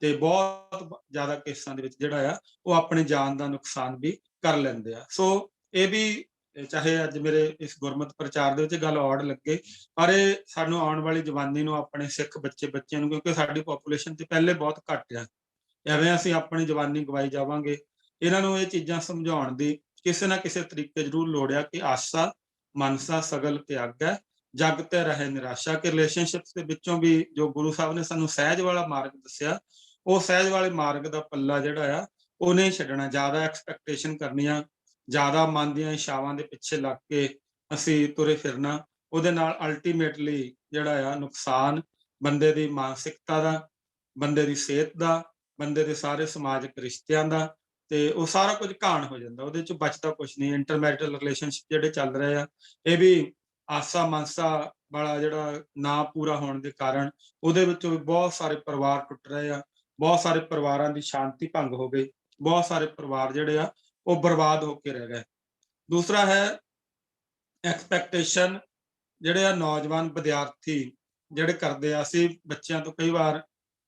ਤੇ ਬਹੁਤ ਜ਼ਿਆਦਾ ਕੇਸਾਂ ਦੇ ਵਿੱਚ ਜਿਹੜਾ ਆ ਉਹ ਆਪਣੀ ਜਾਨ ਦਾ ਨੁਕਸਾਨ ਵੀ ਕਰ ਲੈਂਦੇ ਆ। ਸੋ ਇਹ ਵੀ ਚਾਹੇ ਅੱਜ ਮੇਰੇ ਇਸ ਗੁਰਮਤਿ ਪ੍ਰਚਾਰ ਦੇ ਵਿੱਚ ਗੱਲ ਔੜ ਲੱਗੇ, ਪਰ ਇਹ ਸਾਨੂੰ ਆਉਣ ਵਾਲੀ ਜਵਾਨੀ ਨੂੰ ਆਪਣੇ ਸਿੱਖ ਬੱਚਿਆਂ ਨੂੰ, ਕਿਉਂਕਿ ਸਾਡੀ ਪੋਪੂਲੇਸ਼ਨ ਤੇ ਪਹਿਲੇ ਬਹੁਤ ਘੱਟ ਆ, ਐਵੇਂ ਅਸੀਂ ਆਪਣੀ ਜਵਾਨੀ ਗਵਾਈ ਜਾਵਾਂਗੇ। ਇਹਨਾਂ ਨੂੰ ਇਹ ਚੀਜ਼ਾਂ ਸਮਝਾਉਣ ਦੀ ਕਿਸੇ ਨਾ ਕਿਸੇ ਤਰੀਕੇ ਜ਼ਰੂਰ ਲੋੜ ਆ ਕਿ ਆਸਾ ਮਨਸਾ ਸਗਲ ਤਿਆਗੈ ਜਗ ਤੇ ਰਹੇ ਨਿਰਾਸ਼ਾ, ਕਿ ਰਿਲੇਸ਼ਨਸ਼ਿਪਸ ਦੇ ਵਿੱਚੋਂ ਵੀ ਜੋ ਗੁਰੂ ਸਾਹਿਬ ਨੇ ਸਾਨੂੰ ਸਹਿਜ ਵਾਲਾ ਮਾਰਗ ਦੱਸਿਆ, ਉਹ ਸਹਿਜ ਵਾਲੇ ਮਾਰਗ ਦਾ ਪੱਲਾ ਜਿਹੜਾ ਆ ਉਹ ਨਹੀਂ ਛੱਡਣਾ। ਜ਼ਿਆਦਾ ਐਕਸਪੈਕਟੇਸ਼ਨ ਕਰਨੀਆਂ, ਜ਼ਿਆਦਾ ਮਨ ਦੀਆਂ ਇੱਛਾਵਾਂ ਦੇ ਪਿੱਛੇ ਲੱਗ ਕੇ ਅਸੀਂ ਤੁਰੇ ਫਿਰਨਾ, ਉਹਦੇ ਨਾਲ ਅਲਟੀਮੇਟਲੀ ਜਿਹੜਾ ਆ ਨੁਕਸਾਨ ਬੰਦੇ ਦੀ ਮਾਨਸਿਕਤਾ ਦਾ, ਬੰਦੇ ਦੀ ਸਿਹਤ ਦਾ, ਬੰਦੇ ਦੇ ਸਾਰੇ ਸਮਾਜਿਕ ਰਿਸ਼ਤਿਆਂ ਦਾ, ਤੇ ਉਹ ਸਾਰਾ ਕੁਝ ਘਾਣ ਹੋ ਜਾਂਦਾ, ਉਹਦੇ ਚ ਬਚਦਾ ਕੁਛ ਨਹੀਂ। ਇੰਟਰਮੈਰੀਟਲ ਰਿਲੇਸ਼ਨਸ਼ਿਪ ਜਿਹੜੇ ਚੱਲ ਰਹੇ ਆ, ਇਹ ਵੀ ਆਸਾ ਮਨਸਾ ਵਾਲਾ ਜਿਹੜਾ ਨਾ ਪੂਰਾ ਹੋਣ ਦੇ ਕਾਰਨ ਉਹਦੇ ਵਿੱਚੋਂ ਵੀ ਬਹੁਤ ਸਾਰੇ ਪਰਿਵਾਰ ਟੁੱਟ ਰਹੇ ਆ, ਬਹੁਤ ਸਾਰੇ ਪਰਿਵਾਰਾਂ ਦੀ ਸ਼ਾਂਤੀ ਭੰਗ ਹੋ ਗਈ, ਬਹੁਤ ਸਾਰੇ ਪਰਿਵਾਰ ਜਿਹੜੇ ਆ ਉਹ ਬਰਬਾਦ ਹੋ ਕੇ ਰਹਿ ਗਏ। ਦੂਸਰਾ ਹੈ ਐਕਸਪੈਕਟੇਸ਼ਨ, ਜਿਹੜੇ ਆ ਨੌਜਵਾਨ ਵਿਦਿਆਰਥੀ ਜਿਹੜੇ ਕਰਦੇ ਆ, ਅਸੀਂ ਬੱਚਿਆਂ ਤੋਂ ਕਈ ਵਾਰ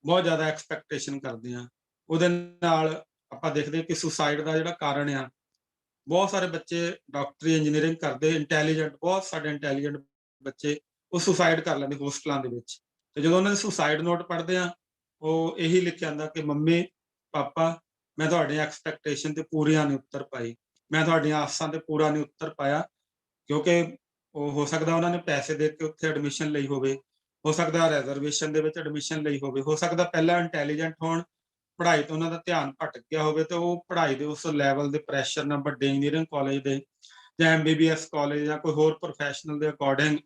ਬਹੁਤ ਜ਼ਿਆਦਾ ਐਕਸਪੈਕਟੇਸ਼ਨ ਕਰਦੇ ਆ, ਉਹਦੇ ਨਾਲ ਆਪਾਂ ਦੇਖਦੇ ਕਿ ਸੁਸਾਈਡ ਦਾ ਜਿਹੜਾ ਕਾਰਨ ਆ, ਬਹੁਤ ਸਾਰੇ ਬੱਚੇ ਡਾਕਟਰੀ ਇੰਜੀਨੀਅਰਿੰਗ ਕਰਦੇ, ਇੰਟੈਲੀਜੈਂਟ, ਬਹੁਤ ਸਾਡੇ ਇੰਟੈਲੀਜੈਂਟ ਬੱਚੇ ਉਹ ਸੁਸਾਈਡ ਕਰ ਲੈਂਦੇ ਹੋਸਟਲਾਂ ਦੇ ਵਿੱਚ। ਤੇ ਜਦੋਂ ਉਹਨਾਂ ਦੇ ਸੁਸਾਈਡ ਨੋਟ ਪੜ੍ਹਦੇ ਆ, ਉਹ ਇਹੀ ਲਿਖਿਆ ਜਾਂਦਾ ਕਿ ਮੰਮੀ ਪਾਪਾ ਮੈਂ ਤੁਹਾਡੀਆਂ ਐਕਸਪੈਕਟੇਸ਼ਨ ਤੇ ਪੂਰੀਆਂ ਨਹੀਂ ਉਤਰ ਪਾਈ, ਮੈਂ ਤੁਹਾਡੀਆਂ ਆਸਾਂ ਤੇ ਪੂਰਾ ਨਹੀਂ ਉਤਰ ਪਾਇਆ, ਕਿਉਂਕਿ ਉਹ ਹੋ ਸਕਦਾ ਉਹਨਾਂ ਨੇ ਪੈਸੇ ਦੇ ਕੇ ਉੱਥੇ ਐਡਮਿਸ਼ਨ ਲਈ ਹੋਵੇ, ਹੋ ਸਕਦਾ ਰਿਜ਼ਰਵੇਸ਼ਨ ਦੇ ਵਿੱਚ ਐਡਮਿਸ਼ਨ ਲਈ ਹੋਵੇ, ਹੋ ਸਕਦਾ ਪਹਿਲਾਂ ਇੰਟੈਲੀਜੈਂਟ ਹੋਣ, ਪੜ੍ਹਾਈ ਤੋਂ ਉਹਨਾਂ ਦਾ ਧਿਆਨ ਭਟਕ ਗਿਆ ਹੋਵੇ, ਤੇ ਉਹ ਪੜ੍ਹਾਈ ਦੇ ਉਸ ਲੈਵਲ ਦੇ ਪ੍ਰੈਸ਼ਰ ਨਾਲ ਵੱਡੇ ਇੰਜੀਨੀਅਰਿੰਗ ਕਾਲਜ ਦੇ ਜਾਂ ਐਮਬੀਬੀਐਸ ਕਾਲਜ ਜਾਂ ਕੋਈ ਹੋਰ ਪ੍ਰੋਫੈਸ਼ਨਲ ਦੇ ਅਕੋਰਡਿੰਗ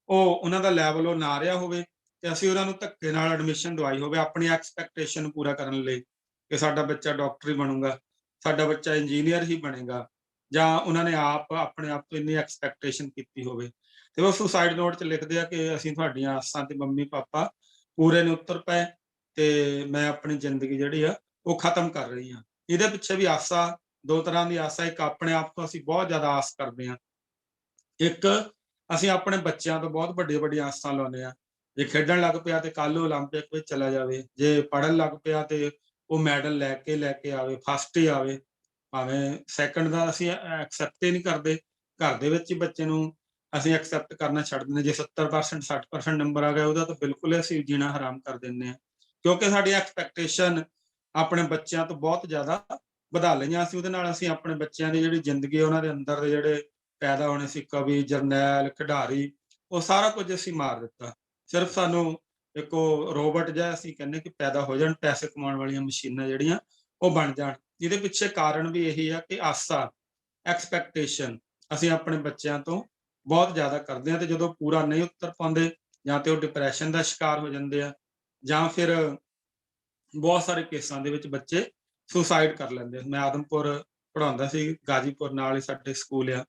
ਉਹ ਉਹਨਾਂ ਦਾ ਲੈਵਲ ਉਹ ਨਾ ਰਿਹਾ ਹੋਵੇ, ਤੇ ਅਸੀਂ ਉਹਨਾਂ ਨੂੰ ਧੱਕੇ ਨਾਲ ਐਡਮਿਸ਼ਨ ਦਵਾਈ ਹੋਵੇ ਆਪਣੀ ਐਕਸਪੈਕਟੇਸ਼ਨ ਨੂੰ ਪੂਰਾ ਕਰਨ ਲਈ ਕਿ ਸਾਡਾ ਬੱਚਾ ਡਾਕਟਰ ਹੀ ਬਣੂਗਾ, ਸਾਡਾ ਬੱਚਾ ਇੰਜੀਨੀਅਰ ਹੀ ਬਣੇਗਾ, ਜਾਂ ਉਹਨਾਂ ਨੇ ਆਪਣੇ ਆਪ ਤੋਂ ਇੰਨੀ ਐਕਸਪੈਕਟੇਸ਼ਨ ਕੀਤੀ ਹੋਵੇ, ਤੇ ਉਹ ਸੁਸਾਈਡ ਨੋਟ 'ਚ ਲਿਖਦੇ ਆ ਕਿ ਅਸੀਂ ਤੁਹਾਡੀਆਂ ਆਸਾਂ ਤੇ ਮੰਮੀ ਪਾਪਾ ਪੂਰੇ ਨਹੀਂ ਉਤਰ ਪਏ, ਤੇ ਮੈਂ ਆਪਣੀ ਜ਼ਿੰਦਗੀ ਜਿਹੜੀ ਆ ਉਹ ਖਤਮ ਕਰ ਰਹੀ ਹਾਂ। ਇਹਦੇ ਪਿੱਛੇ ਵੀ ਆਸਾ, ਦੋ ਤਰ੍ਹਾਂ ਦੀ ਆਸਾ, ਇੱਕ ਆਪਣੇ ਆਪ ਤੋਂ ਅਸੀਂ ਬਹੁਤ ਜ਼ਿਆਦਾ ਆਸ ਕਰਦੇ ਹਾਂ, ਇੱਕ ਅਸੀਂ ਆਪਣੇ ਬੱਚਿਆਂ ਤੋਂ ਬਹੁਤ ਵੱਡੀਆਂ ਵੱਡੀਆਂ ਆਸਾਂ ਲਾਉਂਦੇ ਹਾਂ। ਜੇ ਖੇਡਣ ਲੱਗ ਪਿਆ ਤੇ ਕੱਲ ਉਹ ਓਲੰਪਿਕ ਵਿੱਚ ਚਲਾ ਜਾਵੇ, ਜੇ ਪੜ੍ਹਨ ਲੱਗ ਪਿਆ ਤੇ ਉਹ ਮੈਡਲ ਲੈ ਕੇ ਆਵੇ, ਫਸਟ ਹੀ ਆਵੇ, ਭਾਵੇਂ ਸੈਕੰਡ ਦਾ ਅਸੀਂ ਐਕਸੈਪਟ ਹੀ ਨਹੀਂ ਕਰਦੇ। ਘਰ ਦੇ ਵਿੱਚ ਹੀ ਬੱਚੇ ਨੂੰ ਅਸੀਂ ਐਕਸੈਪਟ ਕਰਨਾ ਛੱਡ ਦਿੰਦੇ, ਜੇ 70% 60% ਨੰਬਰ ਆ ਗਿਆ ਉਹਦਾ ਤਾਂ ਬਿਲਕੁਲ ਅਸੀਂ ਜੀਣਾ ਹਰਾਮ ਕਰ ਦਿੰਦੇ ਹਾਂ, ਕਿਉਂਕਿ ਸਾਡੀ ਐਕਸਪੈਕਟੇਸ਼ਨ ਆਪਣੇ ਬੱਚਿਆਂ ਤੋਂ ਬਹੁਤ ਜ਼ਿਆਦਾ ਵਧਾ ਲਈਆਂ। ਅਸੀਂ ਉਹਦੇ ਨਾਲ ਅਸੀਂ ਆਪਣੇ ਬੱਚਿਆਂ ਦੀ ਜਿਹੜੀ ਜ਼ਿੰਦਗੀ ਉਹਨਾਂ ਦੇ ਅੰਦਰ ਦੇ ਜਿਹੜੇ ਪੈਦਾ ਹੋਣੇ ਸੀ ਕਵੀ, ਜਰਨੈਲ, ਖਿਡਾਰੀ, ਉਹ ਸਾਰਾ ਕੁਝ ਅਸੀਂ ਮਾਰ ਦਿੱਤਾ। ਸਿਰਫ ਸਾਨੂੰ ਇੱਕ ਉਹ ਰੋਬੋਟ ਜਿਹਾ ਅਸੀਂ ਕਹਿੰਦੇ ਕਿ ਪੈਦਾ ਹੋ ਜਾਣ, ਪੈਸੇ ਕਮਾਉਣ ਵਾਲੀਆਂ ਮਸ਼ੀਨਾਂ ਜਿਹੜੀਆਂ ਉਹ ਬਣ ਜਾਣ। ਇਹਦੇ ਪਿੱਛੇ ਕਾਰਨ ਵੀ ਇਹੀ ਆ ਕਿ ਆਸਾ, ਐਕਸਪੈਕਟੇਸ਼ਨ ਅਸੀਂ ਆਪਣੇ ਬੱਚਿਆਂ ਤੋਂ ਬਹੁਤ ਜ਼ਿਆਦਾ ਕਰਦੇ ਹਾਂ, ਤੇ ਜਦੋਂ ਪੂਰਾ ਨਹੀਂ ਉਤਰ ਪਾਉਂਦੇ ਜਾਂ ਤੇ ਉਹ ਡਿਪਰੈਸ਼ਨ ਦਾ ਸ਼ਿਕਾਰ ਹੋ ਜਾਂਦੇ ਆ, ਜਾਂ ਫਿਰ ਬਹੁਤ ਸਾਰੇ ਕੇਸਾਂ ਦੇ ਵਿੱਚ ਬੱਚੇ ਸੁਸਾਈਡ ਕਰ ਲੈਂਦੇ ਆ। ਮੈਂ ਆਦਮਪੁਰ ਪੜ੍ਹਾਉਂਦਾ ਸੀ, ਗਾਜੀਪੁਰ ਨਾਲ ਹੀ ਸਾਡੇ ਸਕੂਲ ਆ,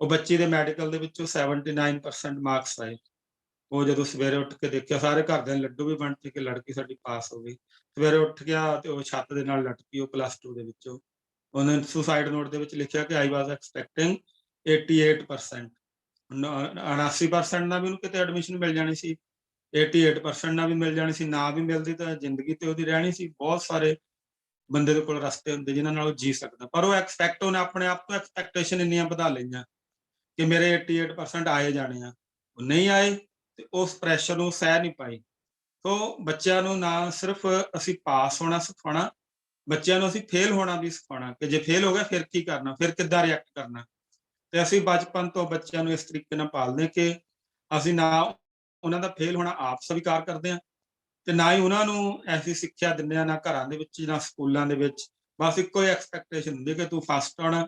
ਉਹ ਬੱਚੀ ਦੇ ਮੈਡੀਕਲ ਦੇ ਵਿੱਚੋਂ 79% ਮਾਰਕਸ ਆਏ। ਉਹ ਜਦੋਂ ਸਵੇਰੇ ਉੱਠ ਕੇ ਦੇਖਿਆ, ਸਾਰੇ ਘਰਦਿਆਂ ਨੇ ਲੱਡੂ ਵੀ ਵੰਡੇ ਕਿ ਲੜਕੀ ਸਾਡੀ ਪਾਸ ਹੋ ਗਈ। ਸਵੇਰੇ ਉੱਠ ਗਿਆ ਤੇ ਉਹ ਛੱਤ ਦੇ ਨਾਲ ਲਟਕੀ, ਉਹ +2 ਦੇ ਵਿੱਚੋਂ। ਉਹਨੇ ਸੁਸਾਈਡ ਨੋਟ ਦੇ ਵਿੱਚ ਲਿਖਿਆ ਕਿ ਆਈ ਵਾਸ ਐਕਸਪੈਕਟਿੰਗ 88%, 79% ਨਾਲ ਵੀ ਉਹਨੂੰ ਕਿਤੇ ਐਡਮਿਸ਼ਨ ਮਿਲ ਜਾਣੀ ਸੀ, 88% ਨਾਲ ਵੀ ਮਿਲ ਜਾਣੀ ਸੀ, ਨਾ ਵੀ ਮਿਲਦੀ ਤਾਂ ਜ਼ਿੰਦਗੀ ਤੇ ਉਹਦੀ ਰਹਿਣੀ ਸੀ। ਬਹੁਤ ਸਾਰੇ ਬੰਦੇ ਦੇ ਕੋਲ ਰਸਤੇ ਹੁੰਦੇ ਜਿਨ੍ਹਾਂ ਨਾਲ ਉਹ ਜੀ ਸਕਦਾ, ਪਰ ਉਹ ਉਹਨੇ ਆਪਣੇ ਆਪ ਤੋਂ ਐਕਸਪੈਕਟੇਸ਼ਨ ਇੰਨੀਆਂ ਵਧਾ ਲਈਆਂ ਕਿ ਮੇਰੇ 88% ਆਏ ਜਾਣੇ ਆ, ਉਹ ਨਹੀਂ ਆਏ ਤੇ ਉਸ ਪ੍ਰੈਸ਼ਰ ਨੂੰ ਸਹਿ ਨਹੀਂ ਪਾਈ। ਸੋ ਬੱਚਿਆਂ ਨੂੰ ਨਾ ਸਿਰਫ ਅਸੀਂ ਪਾਸ ਹੋਣਾ ਸਿਖਾਉਣਾ, ਬੱਚਿਆਂ ਨੂੰ ਅਸੀਂ ਫੇਲ ਹੋਣਾ ਵੀ ਸਿਖਾਉਣਾ, ਕਿ ਜੇ ਫੇਲ ਹੋ ਗਿਆ ਫਿਰ ਕੀ ਕਰਨਾ, ਫਿਰ ਕਿੱਦਾਂ ਰਿਐਕਟ ਕਰਨਾ। ਤੇ ਅਸੀਂ ਬਚਪਨ ਤੋਂ ਬੱਚਿਆਂ ਨੂੰ ਇਸ ਤਰੀਕੇ ਨਾਲ ਪਾਲਦੇ ਕਿ ਅਸੀਂ ਨਾ ਉਹਨਾਂ ਦਾ ਫੇਲ ਹੋਣਾ ਆਪ ਸਵੀਕਾਰ ਕਰਦੇ ਹਾਂ, ਤੇ ਨਾ ਹੀ ਉਹਨਾਂ ਨੂੰ ਐਸੀ ਸਿੱਖਿਆ ਦਿੰਦੇ ਆ, ਨਾ ਘਰਾਂ ਦੇ ਵਿੱਚ ਨਾ ਸਕੂਲਾਂ ਦੇ ਵਿੱਚ। ਬਸ ਇੱਕੋ ਹੀ ਐਕਸਪੈਕਟੇਸ਼ਨ ਹੁੰਦੀ ਕਿ ਤੂੰ ਫਸਟ ਆਉਣਾ,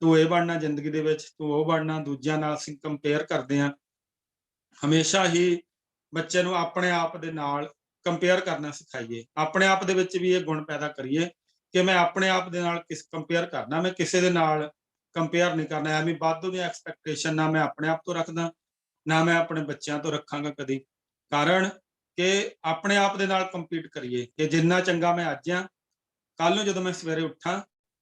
ਤੂੰ ਇਹ ਬਣਨਾ ਜ਼ਿੰਦਗੀ ਦੇ ਵਿੱਚ, ਤੂੰ ਉਹ ਬਣਨਾ। ਦੂਜਿਆਂ ਨਾਲ ਅਸੀਂ ਕੰਪੇਅਰ ਕਰਦੇ ਹਾਂ, ਹਮੇਸ਼ਾ ਹੀ ਬੱਚੇ ਨੂੰ ਆਪਣੇ ਆਪ ਦੇ ਨਾਲ ਕੰਪੇਅਰ ਕਰਨਾ ਸਿਖਾਈਏ, ਆਪਣੇ ਆਪ ਦੇ ਵਿੱਚ ਵੀ ਇਹ ਗੁਣ ਪੈਦਾ ਕਰੀਏ ਕਿ ਮੈਂ ਆਪਣੇ ਆਪ ਦੇ ਨਾਲ ਕੰਪੇਅਰ ਕਰਨਾ, ਮੈਂ ਕਿਸੇ ਦੇ ਨਾਲ ਕੰਪੇਅਰ ਨਹੀਂ ਕਰਨਾ। ਐਵੇਂ ਵਾਧੂ ਦੀਆਂ ਐਕਸਪੈਕਟੇਸ਼ਨ ਨਾ ਮੈਂ ਆਪਣੇ ਆਪ ਤੋਂ ਰੱਖਦਾ, ਨਾ ਮੈਂ ਆਪਣੇ ਬੱਚਿਆਂ ਤੋਂ ਰੱਖਾਂਗਾ ਕਦੀ। ਕਾਰਨ ਕਿ ਆਪਣੇ ਆਪ ਦੇ ਨਾਲ ਕੰਪੀਟ ਕਰੀਏ ਕਿ ਜਿੰਨਾ ਚੰਗਾ ਮੈਂ ਅੱਜ ਆ, ਕੱਲ ਨੂੰ ਜਦੋਂ ਮੈਂ ਸਵੇਰੇ ਉੱਠਾਂ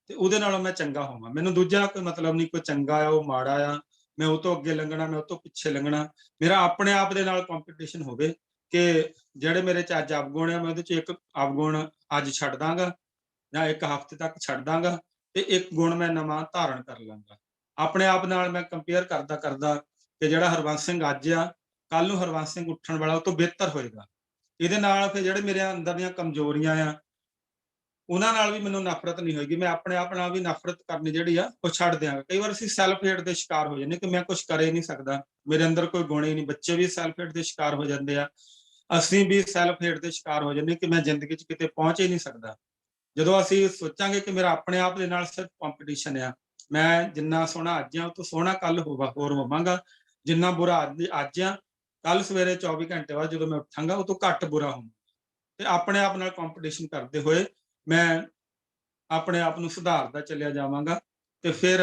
ਤੇ ਉਹਦੇ ਨਾਲੋਂ ਮੈਂ ਚੰਗਾ ਹੋਵਾਂ। ਮੈਨੂੰ ਦੂਜਿਆਂ ਦਾ ਕੋਈ ਮਤਲਬ ਨਹੀਂ, ਕੋਈ ਚੰਗਾ ਆ ਉਹ ਮਾੜਾ ਆ, ਮੈਂ ਉਹ ਤੋਂ ਅੱਗੇ ਲੰਘਣਾ, ਮੈਂ ਉਹ ਤੋਂ ਪਿੱਛੇ ਲੰਘਣਾ। ਮੇਰਾ ਆਪਣੇ ਆਪ ਦੇ ਨਾਲ ਕੰਪੀਟੀਸ਼ਨ ਹੋਵੇ ਕਿ ਜਿਹੜੇ ਮੇਰੇ 'ਚ ਅੱਜ ਅਵਗੁਣ ਆ, ਮੈਂ ਉਹਦੇ 'ਚ ਇੱਕ ਅਵਗੁਣ ਅੱਜ ਛੱਡ ਦਾਂਗਾ ਜਾਂ ਇੱਕ ਹਫ਼ਤੇ ਤੱਕ ਛੱਡ ਦਾਂਗਾ ਤੇ ਇੱਕ ਗੁਣ ਮੈਂ ਨਵਾਂ ਧਾਰਨ ਕਰ ਲਾਂਗਾ। ਆਪਣੇ ਆਪ ਨਾਲ ਮੈਂ ਕੰਪੇਅਰ ਕਰਦਾ ਕਿ ਜਿਹੜਾ ਹਰਬੰਸ ਸਿੰਘ ਅੱਜ ਆ, ਕੱਲ੍ਹ ਨੂੰ ਹਰਬੰਸ ਸਿੰਘ ਉੱਠਣ ਵਾਲਾ ਉਹ ਤੋਂ ਬਿਹਤਰ ਹੋਏਗਾ। ਇਹਦੇ ਨਾਲ ਫਿਰ ਜਿਹੜੇ ਮੇਰੇ ਅੰਦਰ ਦੀਆਂ ਕਮਜ਼ੋਰੀਆਂ ਆ, ਉਹਨਾਂ ਨਾਲ ਵੀ ਮੈਨੂੰ ਨਫ਼ਰਤ ਨਹੀਂ ਹੋਏਗੀ। ਮੈਂ ਆਪਣੇ ਆਪ ਨਾਲ ਵੀ ਨਫ਼ਰਤ ਕਰਨੀ ਜਿਹੜੀ ਆ ਉਹ ਛੱਡ ਦਿਆਂਗਾ। ਕਈ ਵਾਰ ਅਸੀਂ ਸੈਲਫ ਹੇਟ ਦੇ ਸ਼ਿਕਾਰ ਹੋ ਜਾਂਦੇ ਕਿ ਮੈਂ ਕੁਛ ਕਰ ਹੀ ਨਹੀਂ ਸਕਦਾ, ਮੇਰੇ ਅੰਦਰ ਕੋਈ ਗੁਣ ਹੀ ਨਹੀਂ। ਬੱਚੇ ਵੀ ਸੈਲਫ ਹੇਟ ਦੇ ਸ਼ਿਕਾਰ ਹੋ ਜਾਂਦੇ ਆ, ਅਸੀਂ ਵੀ ਸੈਲਫ ਹੇਟ ਦੇ ਸ਼ਿਕਾਰ ਹੋ ਜਾਂਦੇ ਕਿ ਮੈਂ ਜ਼ਿੰਦਗੀ 'ਚ ਕਿਤੇ ਪਹੁੰਚ ਹੀ ਨਹੀਂ ਸਕਦਾ। ਜਦੋਂ ਅਸੀਂ ਸੋਚਾਂਗੇ ਕਿ ਮੇਰਾ ਆਪਣੇ ਆਪ ਦੇ ਨਾਲ ਸਿਰਫ ਕੰਪੀਟੀਸ਼ਨ ਆ, ਮੈਂ ਜਿੰਨਾ ਸੋਹਣਾ ਅੱਜ ਆ ਉਹ ਤੋਂ ਸੋਹਣਾ ਕੱਲ੍ਹ ਹੋਰ ਹੋਵਾਂਗਾ, ਜਿੰਨਾ ਬੁਰਾ ਅੱਜ ਆ ਕੱਲ੍ਹ ਸਵੇਰੇ 24 ਘੰਟੇ ਬਾਅਦ ਜਦੋਂ ਮੈਂ ਉੱਠਾਂਗਾ ਉਹ ਤੋਂ ਘੱਟ ਬੁਰਾ ਹੋਵਾਂ। ਤੇ ਆਪਣੇ ਆਪ ਨਾਲ ਕੰਪੀਟੀਸ਼ਨ ਕਰਦੇ ਹੋਏ ਮੈਂ ਆਪਣੇ ਆਪ ਨੂੰ ਸੁਧਾਰਦਾ ਚੱਲਿਆ ਜਾਵਾਂਗਾ ਤੇ ਫਿਰ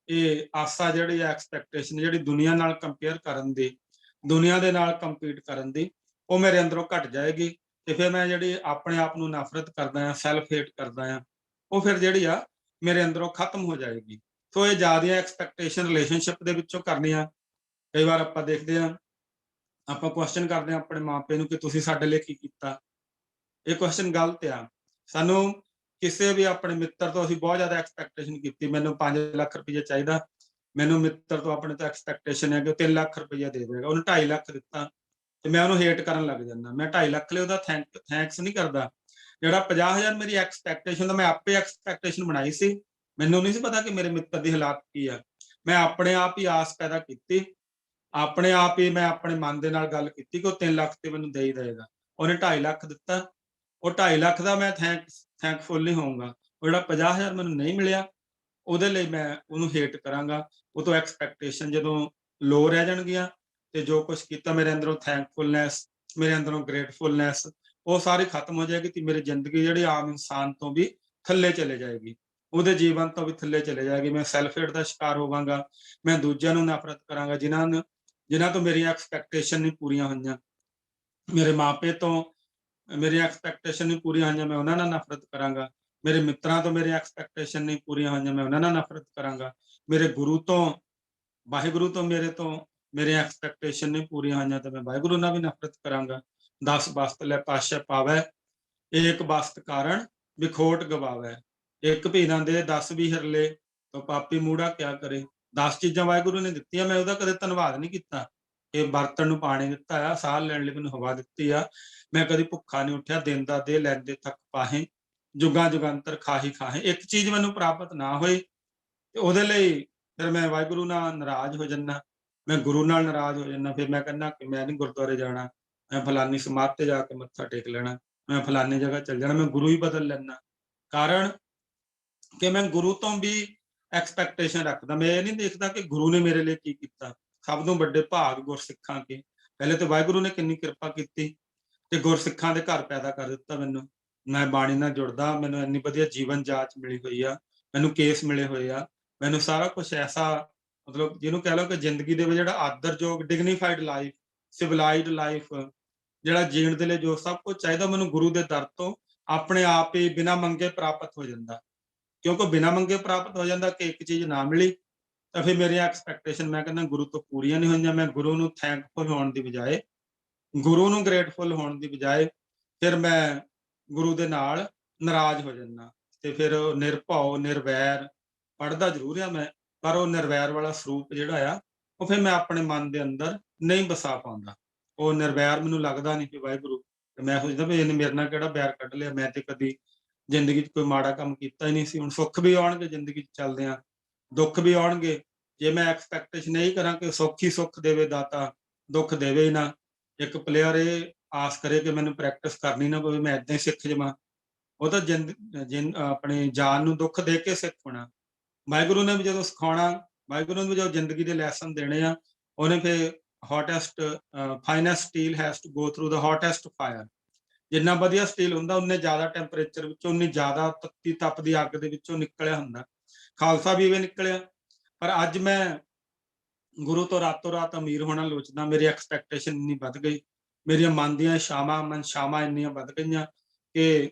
ਇਹ ਆਸਾ ਜਿਹੜੀ ਆ, ਐਕਸਪੈਕਟੇਸ਼ਨ ਜਿਹੜੀ ਦੁਨੀਆ ਨਾਲ ਕੰਪੇਅਰ ਕਰਨ ਦੀ, ਦੁਨੀਆ ਦੇ ਨਾਲ ਕੰਪੀਟ ਕਰਨ ਦੀ, ਉਹ ਮੇਰੇ ਅੰਦਰੋਂ ਘਟ ਜਾਏਗੀ ਤੇ ਫਿਰ ਮੈਂ ਜਿਹੜੀ ਆਪਣੇ ਆਪ ਨੂੰ ਨਫ਼ਰਤ ਕਰਦਾ ਆ, ਸੈਲਫ ਹੇਟ ਕਰਦਾ ਆ, ਉਹ ਫਿਰ ਜਿਹੜੀ ਆ ਮੇਰੇ ਅੰਦਰੋਂ ਖਤਮ ਹੋ ਜਾਏਗੀ। ਸੋ ਇਹ ਜ਼ਿਆਦੀਆਂ ਐਕਸਪੈਕਟੇਸ਼ਨ ਰਿਲੇਸ਼ਨਸ਼ਿਪ ਦੇ ਵਿੱਚੋਂ ਕਰਨੀਆਂ, ਕਈ ਵਾਰ ਆਪਾਂ ਦੇਖਦੇ ਹਾਂ, ਆਪਾਂ ਕੁਐਸਚਨ ਕਰਦੇ ਹਾਂ ਆਪਣੇ ਮਾਪੇ ਨੂੰ ਕਿ ਤੁਸੀਂ ਸਾਡੇ ਲਈ ਕੀ ਕੀਤਾ। ਇਹ ਕੁਐਸਚਨ ਗਲਤ ਆ। ਸਾਨੂੰ ਕਿਸੇ ਵੀ ਆਪਣੇ ਮਿੱਤਰ ਤੋਂ ਅਸੀਂ ਬਹੁਤ ਜ਼ਿਆਦਾ ਐਕਸਪੈਕਟੇਸ਼ਨ ਕੀਤੀ, ਮੈਨੂੰ 5 ਲੱਖ ਰੁਪਈਆ ਚਾਹੀਦਾ, ਮੈਨੂੰ ਮਿੱਤਰ ਤੋਂ ਆਪਣੇ ਤੋਂ ਐਕਸਪੈਕਟੇਸ਼ਨ ਹੈ ਕਿ ਉਹ 3 ਲੱਖ ਰੁਪਈਆ ਦੇ ਦੇਵੇਗਾ, ਉਹਨੇ 2.5 ਲੱਖ ਦਿੱਤਾ ਤੇ ਮੈਂ ਉਹਨੂੰ ਹੇਟ ਕਰਨ ਲੱਗ ਜਾਂਦਾ। ਮੈਂ 2.5 ਲੱਖ ਲਈ ਉਹਦਾ ਥੈਂਕਸ ਨਹੀਂ ਕਰਦਾ। ਜਿਹੜਾ 50,000 ਮੇਰੀ ਐਕਸਪੈਕਟੇਸ਼ਨ ਦਾ, ਮੈਂ ਆਪੇ ਐਕਸਪੈਕਟੇਸ਼ਨ ਬਣਾਈ ਸੀ, ਮੈਨੂੰ ਨਹੀਂ ਸੀ ਪਤਾ ਕਿ ਮੇਰੇ ਮਿੱਤਰ ਦੀ ਹਾਲਾਤ ਕੀ ਆ। ਮੈਂ ਆਪਣੇ ਆਪ ਹੀ ਆਸ ਪੈਦਾ ਕੀਤੀ, ਆਪਣੇ ਆਪ ਹੀ ਮੈਂ ਆਪਣੇ ਮਨ ਦੇ ਨਾਲ ਗੱਲ ਕੀਤੀ ਕਿ ਉਹ 3 ਲੱਖ ਤੇ ਮੈਨੂੰ ਦੇ ਹੀ ਦੇਵੇਗਾ। ਉਹਨੇ 2.5 ਲੱਖ ਦਿੱਤਾ, ਉਹ 2.5 ਲੱਖ ਦਾ ਮੈਂ ਥੈਂਕਫੁਲ ਨਹੀਂ ਹੋਊਂਗਾ। ਉਹ ਜਿਹੜਾ 50,000 ਮੈਨੂੰ ਨਹੀਂ ਮਿਲਿਆ, ਉਹਦੇ ਲਈ ਮੈਂ ਉਹਨੂੰ ਹੇਟ ਕਰਾਂਗਾ। ਉਹ ਤੋਂ ਐਕਸਪੈਕਟੇਸ਼ਨ ਜਦੋਂ ਲੋ ਰਹਿ ਜਾਣਗੀਆਂ ਤੇ ਜੋ ਕੁਛ ਕੀਤਾ ਮੇਰੇ ਅੰਦਰੋਂ ਥੈਂਕਫੁਲਨੈਸ, ਮੇਰੇ ਅੰਦਰੋਂ ਗ੍ਰੇਟਫੁਲਨੈਸ, ਉਹ ਸਾਰੀ ਖਤਮ ਹੋ ਜਾਏਗੀ ਤੇ ਮੇਰੀ ਜ਼ਿੰਦਗੀ ਜਿਹੜੀ ਆਮ ਇਨਸਾਨ ਤੋਂ ਵੀ ਥੱਲੇ ਚਲੇ ਜਾਏਗੀ, ਉਹਦੇ ਜੀਵਨ ਤੋਂ ਵੀ ਥੱਲੇ ਚਲੇ ਜਾਏਗੀ। ਮੈਂ ਸੈਲਫ ਹੇਟ ਦਾ ਸ਼ਿਕਾਰ ਹੋਵਾਂਗਾ, ਮੈਂ ਦੂਜਿਆਂ ਨੂੰ ਨਫ਼ਰਤ ਕਰਾਂਗਾ ਜਿਨ੍ਹਾਂ ਤੋਂ ਮੇਰੀਆਂ ਐਕਸਪੈਕਟੇਸ਼ਨ ਨਹੀਂ ਪੂਰੀਆਂ ਹੋਈਆਂ, ਮੇਰੇ ਮਾਪੇ ਤੋਂ ਮੇਰੀਆਂ ਐਕਸਪੈਕਟੇਸ਼ਨ ਨਹੀਂ ਪੂਰੀਆਂ ਹੋਈਆਂ, ਮੈਂ ਉਹਨਾਂ ਨਾਲ ਨਫ਼ਰਤ ਕਰਾਂਗਾ। ਮੇਰੇ ਮਿੱਤਰਾਂ ਤੋਂ ਮੇਰੀਆਂ ਐਕਸਪੈਕਟੇਸ਼ਨ ਨਹੀਂ ਪੂਰੀਆਂ ਹੋਈਆਂ, ਮੈਂ ਉਹਨਾਂ ਨਾਲ ਨਫ਼ਰਤ ਕਰਾਂਗਾ। ਮੇਰੇ ਗੁਰੂ ਤੋਂ, ਵਾਹਿਗੁਰੂ ਤੋਂ ਮੇਰੀਆਂ ਐਕਸਪੈਕਟੇਸ਼ਨ ਨਹੀਂ ਪੂਰੀਆਂ ਹੋਈਆਂ ਤੇ ਮੈਂ ਵਾਹਿਗੁਰੂ ਨਾਲ ਵੀ ਨਫ਼ਰਤ ਕਰਾਂਗਾ। 10 ਬਸਤ ਲੈ ਪਾਤਸ਼ਾਹ ਪਾਵੈ, ਏਕ ਬਸਤ ਕਾਰਨ ਵਿਖੋਟ ਗਵਾਵੈ। ਇੱਕ ਭੀਨਾ ਦੇ 10 ਵੀ ਹਿਰਲੇ ਤਾਂ ਪਾਪੀ ਮੂੜਾ ਕਿਆ ਕਰੇ। 10 ਚੀਜ਼ਾਂ ਵਾਹਿਗੁਰੂ ਨੇ ਦਿੱਤੀਆਂ, ਮੈਂ ਉਹਦਾ ਕਦੇ ਧੰਨਵਾਦ ਨਹੀਂ ਕੀਤਾ। ਇਹ ਬਰਤਨ ਨੂੰ ਪਾਣੀ ਦਿੱਤਾ ਆ, ਸਾਹ ਲੈਣ ਲਈ ਮੈਨੂੰ ਹਵਾ ਦਿੱਤੀ ਆ, ਮੈਂ ਕਦੀ ਭੁੱਖਾ ਨਹੀਂ ਉੱਠਿਆ। ਦਿਨ ਦਾ ਦੇ ਲੈਂਦੇ ਥੱਕ ਪਾਹੇ, ਜੁਗਾਂ ਜੁਗਾਂਤਰ ਖਾਹੀ ਖਾਹੇ। ਇੱਕ ਚੀਜ਼ ਮੈਨੂੰ ਪ੍ਰਾਪਤ ਨਾ ਹੋਈ ਤੇ ਉਹਦੇ ਲਈ ਫਿਰ ਮੈਂ ਵਾਹਿਗੁਰੂ ਨਾਲ ਨਾਰਾਜ਼ ਹੋ ਜਾਂਦਾ, ਮੈਂ ਗੁਰੂ ਨਾਲ ਨਾਰਾਜ਼ ਹੋ ਜਾਂਦਾ। ਫਿਰ ਮੈਂ ਕਹਿੰਦਾ ਕਿ ਮੈਂ ਨਹੀਂ ਗੁਰਦੁਆਰੇ ਜਾਣਾ, ਮੈਂ ਫਲਾਨੀ ਸਮਾਧ ਤੇ ਜਾ ਕੇ ਮੱਥਾ ਟੇਕ ਲੈਣਾ, ਮੈਂ ਫਲਾਨੀ ਜਗ੍ਹਾ ਚੱਲ ਜਾਣਾ, ਮੈਂ ਗੁਰੂ ਹੀ ਬਦਲ ਲੈਂਦਾ। ਕਾਰਨ ਕਿ ਮੈਂ ਗੁਰੂ ਤੋਂ ਵੀ ਐਕਸਪੈਕਟੇਸ਼ਨ ਰੱਖਦਾ। ਮੈਂ ਇਹ ਨਹੀਂ ਦੇਖਦਾ ਕਿ ਗੁਰੂ ਨੇ ਮੇਰੇ ਲਈ ਕੀ ਕੀਤਾ। ਸਭ ਤੋਂ ਵੱਡੇ ਭਾਗ ਗੁਰਸਿੱਖਾਂ ਕੇ, ਪਹਿਲੇ ਤਾਂ ਵਾਹਿਗੁਰੂ ਨੇ ਕਿੰਨੀ ਕਿਰਪਾ ਕੀਤੀ ਤੇ ਗੁਰਸਿੱਖਾਂ ਦੇ ਘਰ ਪੈਦਾ ਕਰ ਦਿੱਤਾ ਮੈਨੂੰ। ਮੈਂ ਬਾਣੀ ਨਾਲ ਜੁੜਦਾ, ਮੈਨੂੰ ਇੰਨੀ ਵਧੀਆ ਜੀਵਨ ਜਾਚ ਮਿਲੀ ਹੋਈ ਆ, ਮੈਨੂੰ ਕੇਸ ਮਿਲੇ ਹੋਏ ਆ, ਮੈਨੂੰ ਸਾਰਾ ਕੁਛ ਐਸਾ, ਮਤਲਬ ਜਿਹਨੂੰ ਕਹਿ ਲਓ ਕਿ ਜ਼ਿੰਦਗੀ ਦੇ ਵਿੱਚ ਜਿਹੜਾ ਆਦਰਯੋਗ, ਡਿਗਨੀਫਾਈਡ ਲਾਈਫ, ਸਿਵਲਾਈਜ਼ਡ ਲਾਈਫ, ਜਿਹੜਾ ਜੀਣ ਦੇ ਲਈ ਜੋ ਸਭ ਕੁਝ ਚਾਹੀਦਾ ਮੈਨੂੰ ਗੁਰੂ ਦੇ ਦਰ ਤੋਂ ਆਪਣੇ ਆਪ ਹੀ ਬਿਨਾਂ ਮੰਗੇ ਪ੍ਰਾਪਤ ਹੋ ਜਾਂਦਾ। ਕਿਉਂਕਿ ਬਿਨਾਂ ਮੰਗੇ ਪ੍ਰਾਪਤ ਹੋ ਜਾਂਦਾ ਕਿ ਇੱਕ ਚੀਜ਼ ਨਾ ਮਿਲੀ ਤਾਂ ਫਿਰ ਮੇਰੀਆਂ ਐਕਸਪੈਕਟੇਸ਼ਨ, ਮੈਂ ਕਹਿੰਦਾ ਗੁਰੂ ਤੋਂ ਪੂਰੀਆਂ ਨਹੀਂ ਹੋਈਆਂ। ਮੈਂ ਗੁਰੂ ਨੂੰ ਥੈਂਕਫੁਲ ਹੋਣ ਦੀ ਬਜਾਏ, ਗੁਰੂ ਨੂੰ ਗ੍ਰੇਟਫੁਲ ਹੋਣ ਦੀ ਬਜਾਏ ਫਿਰ ਮੈਂ ਗੁਰੂ ਦੇ ਨਾਲ ਨਾਰਾਜ਼ ਹੋ ਜਾਂਦਾ ਤੇ ਫਿਰ ਨਿਰਭਉ ਨਿਰਵੈਰ ਪੜ੍ਹਦਾ ਜ਼ਰੂਰ ਆ ਮੈਂ, ਪਰ ਉਹ ਨਿਰਵੈਰ ਵਾਲਾ ਸਰੂਪ ਜਿਹੜਾ ਆ ਉਹ ਫਿਰ ਮੈਂ ਆਪਣੇ ਮਨ ਦੇ ਅੰਦਰ ਨਹੀਂ ਵਸਾ ਪਾਉਂਦਾ। ਉਹ ਨਿਰਵੈਰ ਮੈਨੂੰ ਲੱਗਦਾ ਨਹੀਂ ਕਿ ਵਾਹਿਗੁਰੂ, ਮੈਂ ਸੋਚਦਾ ਵੀ ਇਹਨੇ ਮੇਰੇ ਨਾਲ ਕਿਹੜਾ ਵੈਰ ਕੱਢ ਲਿਆ, ਮੈਂ ਤੇ ਕਦੀ ਜ਼ਿੰਦਗੀ 'ਚ ਕੋਈ ਮਾੜਾ ਕੰਮ ਕੀਤਾ ਹੀ ਨਹੀਂ ਸੀ। ਹੁਣ ਸੁੱਖ ਵੀ ਆਉਣਗੇ ਜ਼ਿੰਦਗੀ 'ਚ ਚੱਲਦਿਆਂ, ਦੁੱਖ ਵੀ ਆਉਣਗੇ। ਜੇ ਮੈਂ ਐਕਸਪੈਕਟੇਸ਼ਨ ਇਹੀ ਕਰਾਂ ਕਿ ਸੁੱਖ ਹੀ ਸੁੱਖ ਦੇਵੇ ਦਾਤਾ, ਦੁੱਖ ਦੇਵੇ ਹੀ ਨਾ। ਇੱਕ ਪਲੇਅਰ ਇਹ ਆਸ ਕਰੇ ਕਿ ਮੈਨੂੰ ਪ੍ਰੈਕਟਿਸ ਕਰਨੀ ਨਾ ਪਵੇ, ਮੈਂ ਏਦਾਂ ਹੀ ਸਿੱਖ ਜਾਵਾਂ, ਉਹ ਤਾਂ ਆਪਣੀ ਜਾਨ ਨੂੰ ਦੁੱਖ ਦੇ ਕੇ ਸਿੱਖ ਹੋਣਾ। ਵਾਹਿਗੁਰੂ ਨੇ ਵੀ ਜਦੋਂ ਸਿਖਾਉਣਾ, ਵਾਹਿਗੁਰੂ ਨੇ ਵੀ ਜਦੋਂ ਜ਼ਿੰਦਗੀ ਦੇ ਲੈਸਨ ਦੇਣੇ ਆ, ਉਹਨੇ ਫਿਰ hottest finest steel has to go through the hottest fire. ਜਿੰਨਾ ਵਧੀਆ ਸਟੀਲ ਹੁੰਦਾ, ਉਨੇ ਜ਼ਿਆਦਾ ਟੈਂਪਰੇਚਰ ਵਿੱਚੋਂ, ਉਨੀ ਜ਼ਿਆਦਾ ਤੱਤੀ ਤਪਦੀ ਅੱਗ ਦੇ ਵਿੱਚੋਂ ਨਿਕਲਿਆ ਹੁੰਦਾ। ਖਾਲਸਾ ਵੀ ਇਵੇਂ ਨਿਕਲਿਆ। ਪਰ ਅੱਜ ਮੈਂ ਗੁਰੂ ਤੋਂ ਰਾਤੋਂ ਰਾਤ ਅਮੀਰ ਹੋਣਾ ਲੋਚਦਾ, ਮੇਰੀ ਐਕਸਪੈਕਟੇਸ਼ਨ ਇੰਨੀ ਵੱਧ ਗਈ, ਮੇਰੀਆਂ ਮਨ ਦੀਆਂ ਮਨਸ਼ਾਵਾਂ ਇੰਨੀਆਂ ਵੱਧ ਗਈਆਂ ਕਿ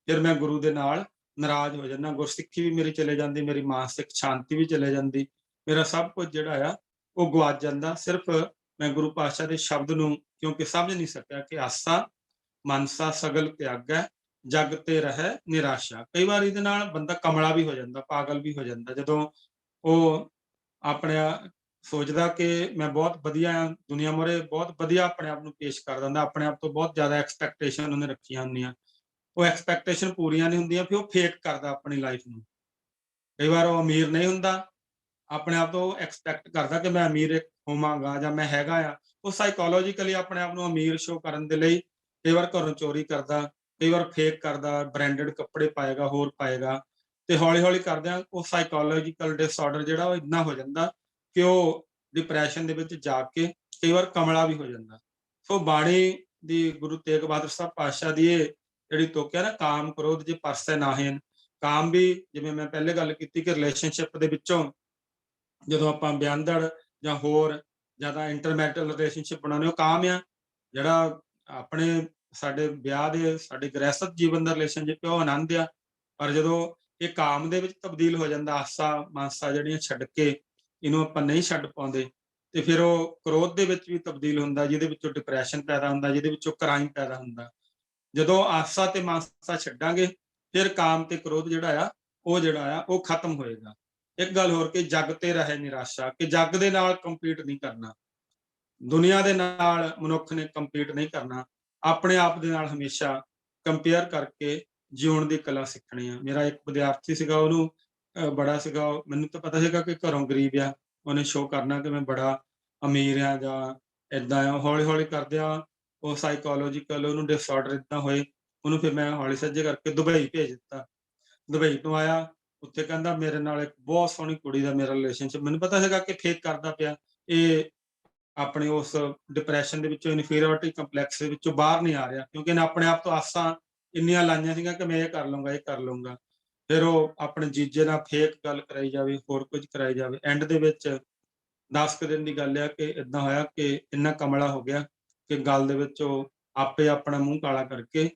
ਫਿਰ ਮੈਂ ਗੁਰੂ ਦੇ ਨਾਲ ਨਾਰਾਜ਼ ਹੋ ਜਾਂਦਾ। ਗੁਰਸਿੱਖੀ ਵੀ ਮੇਰੀ ਚਲੇ ਜਾਂਦੀ, ਮੇਰੀ ਮਾਨਸਿਕ ਸ਼ਾਂਤੀ ਵੀ ਚਲੇ ਜਾਂਦੀ, ਮੇਰਾ ਸਭ ਕੁਝ ਜਿਹੜਾ ਆ ਉਹ ਗਵਾਚ ਜਾਂਦਾ। ਸਿਰਫ ਮੈਂ ਗੁਰੂ ਪਾਤਸ਼ਾਹ ਦੇ ਸ਼ਬਦ ਨੂੰ ਕਿਉਂਕਿ ਸਮਝ ਨਹੀਂ ਸਕਿਆ ਕਿ ਆਸਾ ਮਨਸਾ ਸਗਲ ਤਿਆਗੈ, ਜਗ ਤੇ ਰਹਿ ਨਿਰਾਸ਼ਾ। ਕਈ ਵਾਰ ਇਹਦੇ ਨਾਲ ਬੰਦਾ ਕਮਲਾ ਵੀ ਹੋ ਜਾਂਦਾ, ਪਾਗਲ ਵੀ ਹੋ ਜਾਂਦਾ, ਜਦੋਂ ਉਹ ਆਪਣੇ ਸੋਚਦਾ ਕਿ ਮੈਂ ਬਹੁਤ ਵਧੀਆ ਹਾਂ, ਦੁਨੀਆ ਮੂਹਰੇ ਬਹੁਤ ਵਧੀਆ ਆਪਣੇ ਆਪ ਨੂੰ ਪੇਸ਼ ਕਰਦਾ ਹੁੰਦਾ, ਆਪਣੇ ਆਪ ਤੋਂ ਬਹੁਤ ਜ਼ਿਆਦਾ ਐਕਸਪੈਕਟੇਸ਼ਨ ਉਹਨੇ ਰੱਖੀਆਂ ਹੁੰਦੀਆਂ, ਉਹ ਐਕਸਪੈਕਟੇਸ਼ਨ ਪੂਰੀਆਂ ਨਹੀਂ ਹੁੰਦੀਆਂ, ਫਿਰ ਉਹ ਫੇਕ ਕਰਦਾ ਆਪਣੀ ਲਾਈਫ ਨੂੰ। ਕਈ ਵਾਰ ਉਹ ਅਮੀਰ ਨਹੀਂ ਹੁੰਦਾ, ਆਪਣੇ ਆਪ ਤੋਂ ਐਕਸਪੈਕਟ ਕਰਦਾ ਕਿ ਮੈਂ ਅਮੀਰ ਹੋਵਾਂਗਾ ਜਾਂ ਮੈਂ ਹੈਗਾ ਆ। ਉਹ ਸਾਈਕੋਲੋਜੀਕਲੀ ਆਪਣੇ ਆਪ ਨੂੰ ਅਮੀਰ ਸ਼ੋ ਕਰਨ ਦੇ ਲਈ ਕਈ ਵਾਰ ਘਰੋਂ ਚੋਰੀ ਕਰਦਾ, ਕਈ ਵਾਰ ਫੇਕ ਕਰਦਾ, ਬ੍ਰਾਂਡਡ ਕੱਪੜੇ ਪਾਏਗਾ, ਹੋਰ ਪਾਏਗਾ, ਤੇ ਹੌਲੀ-ਹੌਲੀ ਕਰਦਿਆਂ ਉਹ ਸਾਈਕੋਲੋਜੀਕਲ ਡਿਸਆਰਡਰ ਜਿਹੜਾ ਉਹ ਇੰਨਾ ਹੋ ਜਾਂਦਾ ਕਿ ਉਹ ਡਿਪਰੈਸ਼ਨ ਦੇ ਵਿੱਚ ਜਾ ਕੇ ਕਈ ਵਾਰ ਕਮਲਾ ਵੀ ਹੋ ਜਾਂਦਾ। ਸੋ ਬਾਣੀ ਦੀ ਗੁਰੂ ਤੇਗ ਬਹਾਦਰ ਸਾਹਿਬ ਪਾਤਸ਼ਾਹ ਦੀ ਇਹ ਜਿਹੜੀ ਤੁਕ ਹੈ ਨਾ, ਕਾਮ ਕ੍ਰੋਧ ਜੇ ਪਰਸੈ ਨਾਹਿਨ। ਕਾਮ ਵੀ ਜਿਵੇਂ ਮੈਂ ਪਹਿਲੇ ਗੱਲ ਕੀਤੀ ਕਿ ਰਿਲੇਸ਼ਨਸ਼ਿਪ ਦੇ ਵਿੱਚੋਂ ਜਦੋਂ ਆਪਾਂ ਵਿਆਹੁੰਦੜ ਜਾਂ ਹੋਰ ਜ਼ਿਆਦਾ ਇੰਟਰਮੈਰੀਟਲ ਰਿਲੇਸ਼ਨਸ਼ਿਪ ਬਣਾਉਂਦੇ, ਉਹ ਕਾਮ ਆ। ਜਿਹੜਾ ਆਪਣੇ ਸਾਡੇ ਵਿਆਹ ਦੇ ਸਾਡੇ ਗ੍ਰਹਿਸਥ ਜੀਵਨ ਦਾ ਰਿਲੇਸ਼ਨਸ਼ਿਪ ਉਹ ਆਨੰਦ ਆ। ਪਰ ਜਦੋਂ ਇਹ ਕਾਮ ਦੇ ਵਿੱਚ ਤਬਦੀਲ ਹੋ ਜਾਂਦਾ, ਆਸਾ ਮਾਸਾ ਜਿਹੜੀਆਂ ਛੱਡ ਕੇ ਇਹਨੂੰ ਆਪਾਂ ਨਹੀਂ ਛੱਡ ਪਾਉਂਦੇ, ਤੇ ਫਿਰ ਉਹ ਕ੍ਰੋਧ ਦੇ ਵਿੱਚ ਵੀ ਤਬਦੀਲ ਹੁੰਦਾ, ਜਿਹਦੇ ਵਿੱਚੋਂ ਡਿਪਰੈਸ਼ਨ ਪੈਦਾ ਹੁੰਦਾ, ਜਿਹਦੇ ਵਿੱਚੋਂ ਕ੍ਰਾਈਮ ਪੈਦਾ ਹੁੰਦਾ। ਜਦੋਂ ਆਸਾ ਤੇ ਮਾਸਾ ਛੱਡਾਂਗੇ, ਫਿਰ ਕਾਮ ਤੇ ਕ੍ਰੋਧ ਜਿਹੜਾ ਆ ਉਹ ਖਤਮ ਹੋਏਗਾ। ਇੱਕ ਗੱਲ ਹੋਰ ਕਿ ਜਗ ਤੇ ਰਹੇ ਨਿਰਾਸ਼ਾ, ਕਿ ਜਗ ਦੇ ਨਾਲ ਕੰਪੀਟ ਨਹੀਂ ਕਰਨਾ, ਦੁਨੀਆ ਦੇ ਨਾਲ ਮਨੁੱਖ ਨੇ ਕੰਪੀਟ ਨਹੀਂ ਕਰਨਾ, ਆਪਣੇ ਆਪ ਦੇ ਨਾਲ ਹਮੇਸ਼ਾ ਕੰਪੇਅਰ ਕਰਕੇ ਜਿਉਣ ਦੀ ਕਲਾ ਸਿੱਖਣੀ ਆ। ਮੇਰਾ ਇੱਕ ਵਿਦਿਆਰਥੀ ਸੀਗਾ, ਉਹਨੂੰ ਬੜਾ ਸੀਗਾ, ਮੈਨੂੰ ਤਾਂ ਪਤਾ ਸੀਗਾ ਕਿ ਘਰੋਂ ਗਰੀਬ ਆ, ਉਹਨੇ ਸ਼ੋਅ ਕਰਨਾ ਕਿ ਮੈਂ ਬੜਾ ਅਮੀਰ ਆ ਜਾਂ ਏਦਾਂ ਆ। ਹੌਲੀ-ਹੌਲੀ ਕਰਦਿਆਂ ਉਹ ਸਾਈਕੋਲੋਜੀਕਲ ਉਹਨੂੰ ਡਿਸਆਰਡਰ ਏਦਾਂ ਹੋਏ, ਉਹਨੂੰ ਫਿਰ ਮੈਂ ਹੌਲੀ ਸੱਜੇ ਕਰਕੇ ਦੁਬਈ ਭੇਜ ਦਿੱਤਾ। ਦੁਬਈ ਤੋਂ ਆਇਆ, ਉੱਥੇ ਕਹਿੰਦਾ ਮੇਰੇ ਨਾਲ ਇੱਕ ਬਹੁਤ ਸੋਹਣੀ ਕੁੜੀ ਦਾ ਮੇਰਾ ਰਿਲੇਸ਼ਨਸ਼ਿਪ, ਮੈਨੂੰ ਪਤਾ ਸੀਗਾ ਕਿ ਫੇਕ ਕਰਦਾ ਪਿਆ। ਇਹ ਆਪਣੇ ਉਸ ਡਿਪਰੈਸ਼ਨ ਦੇ ਵਿੱਚੋਂ, ਇਨਫੀਰੀਅਰਿਟੀ ਕੰਪਲੈਕਸ ਦੇ ਵਿੱਚੋਂ ਬਾਹਰ ਨਹੀਂ ਆ ਰਿਹਾ, ਕਿਉਂਕਿ ਇਹਨੇ ਆਪਣੇ ਆਪ ਤੋਂ ਆਸਾਂ ਇੰਨੀਆਂ ਲਾਈਆਂ ਸੀਗੀਆਂ ਕਿ ਮੈਂ ਇਹ ਕਰ ਲਊਂਗਾ, ਇਹ ਕਰ ਲਊਂਗਾ। ਫਿਰ ਉਹ ਆਪਣੇ ਜੀਜੇ ਨਾਲ ਫੇਕ ਗੱਲ ਕਰਾਈ ਜਾਵੇ, ਹੋਰ ਕੁਝ ਕਰਾਈ ਜਾਵੇ। ਐਂਡ ਦੇ ਵਿੱਚ 10 ਕੁ ਦਿਨ ਦੀ ਗੱਲ ਆ ਕਿ ਏਦਾਂ ਹੋਇਆ ਕਿ ਇੰਨਾ ਕਮਲਾ ਹੋ ਗਿਆ ਕਿ ਗਲ ਦੇ ਵਿੱਚ ਉਹ ਆਪੇ ਆਪਣਾ ਮੂੰਹ ਕਾਲਾ ਕਰਕੇ,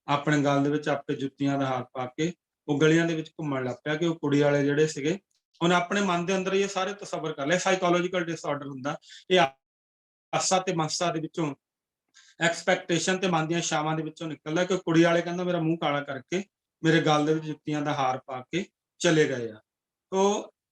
ਆਪਣੇ ਗਲ ਦੇ ਵਿੱਚ ਆਪੇ ਜੁੱਤੀਆਂ ਦਾ ਹਾਰ ਪਾ ਕੇ ਉਹ ਗਲੀਆਂ ਦੇ ਵਿੱਚ ਘੁੰਮਣ ਲੱਗ ਪਿਆ। ਕਿ ਉਹ ਕੁੜੀ ਵਾਲੇ ਜਿਹੜੇ ਸੀਗੇ, ਉਹਨੇ ਆਪਣੇ ਮਨ ਦੇ ਅੰਦਰ ਹੀ ਇਹ ਸਾਰੇ ਤਸੱਵਰ ਕਰ ਲਏ। ਸਾਈਕੋਲੋਜੀਕਲ ਡਿਸਆਰਡਰ ਹੁੰਦਾ ਇਹ, ਆਸਾ ਤੇ ਮਾਸਾ ਦੇ ਵਿੱਚੋਂ, ਐਕਸਪੈਕਟੇਸ਼ਨ ਤੇ ਮਨ ਦੀਆਂ ਛਾਵਾਂ ਦੇ ਵਿੱਚੋਂ ਨਿਕਲਦਾ ਕਿ ਕੁੜੀ ਵਾਲੇ ਕਹਿੰਦਾ ਮੇਰਾ ਮੂੰਹ ਕਾਲਾ ਕਰਕੇ ਮੇਰੇ ਗਲ ਦੇ ਵਿੱਚ ਜੁੱਤੀਆਂ ਦਾ ਹਾਰ ਪਾ ਕੇ ਚਲੇ ਗਏ ਆ। ਤੋ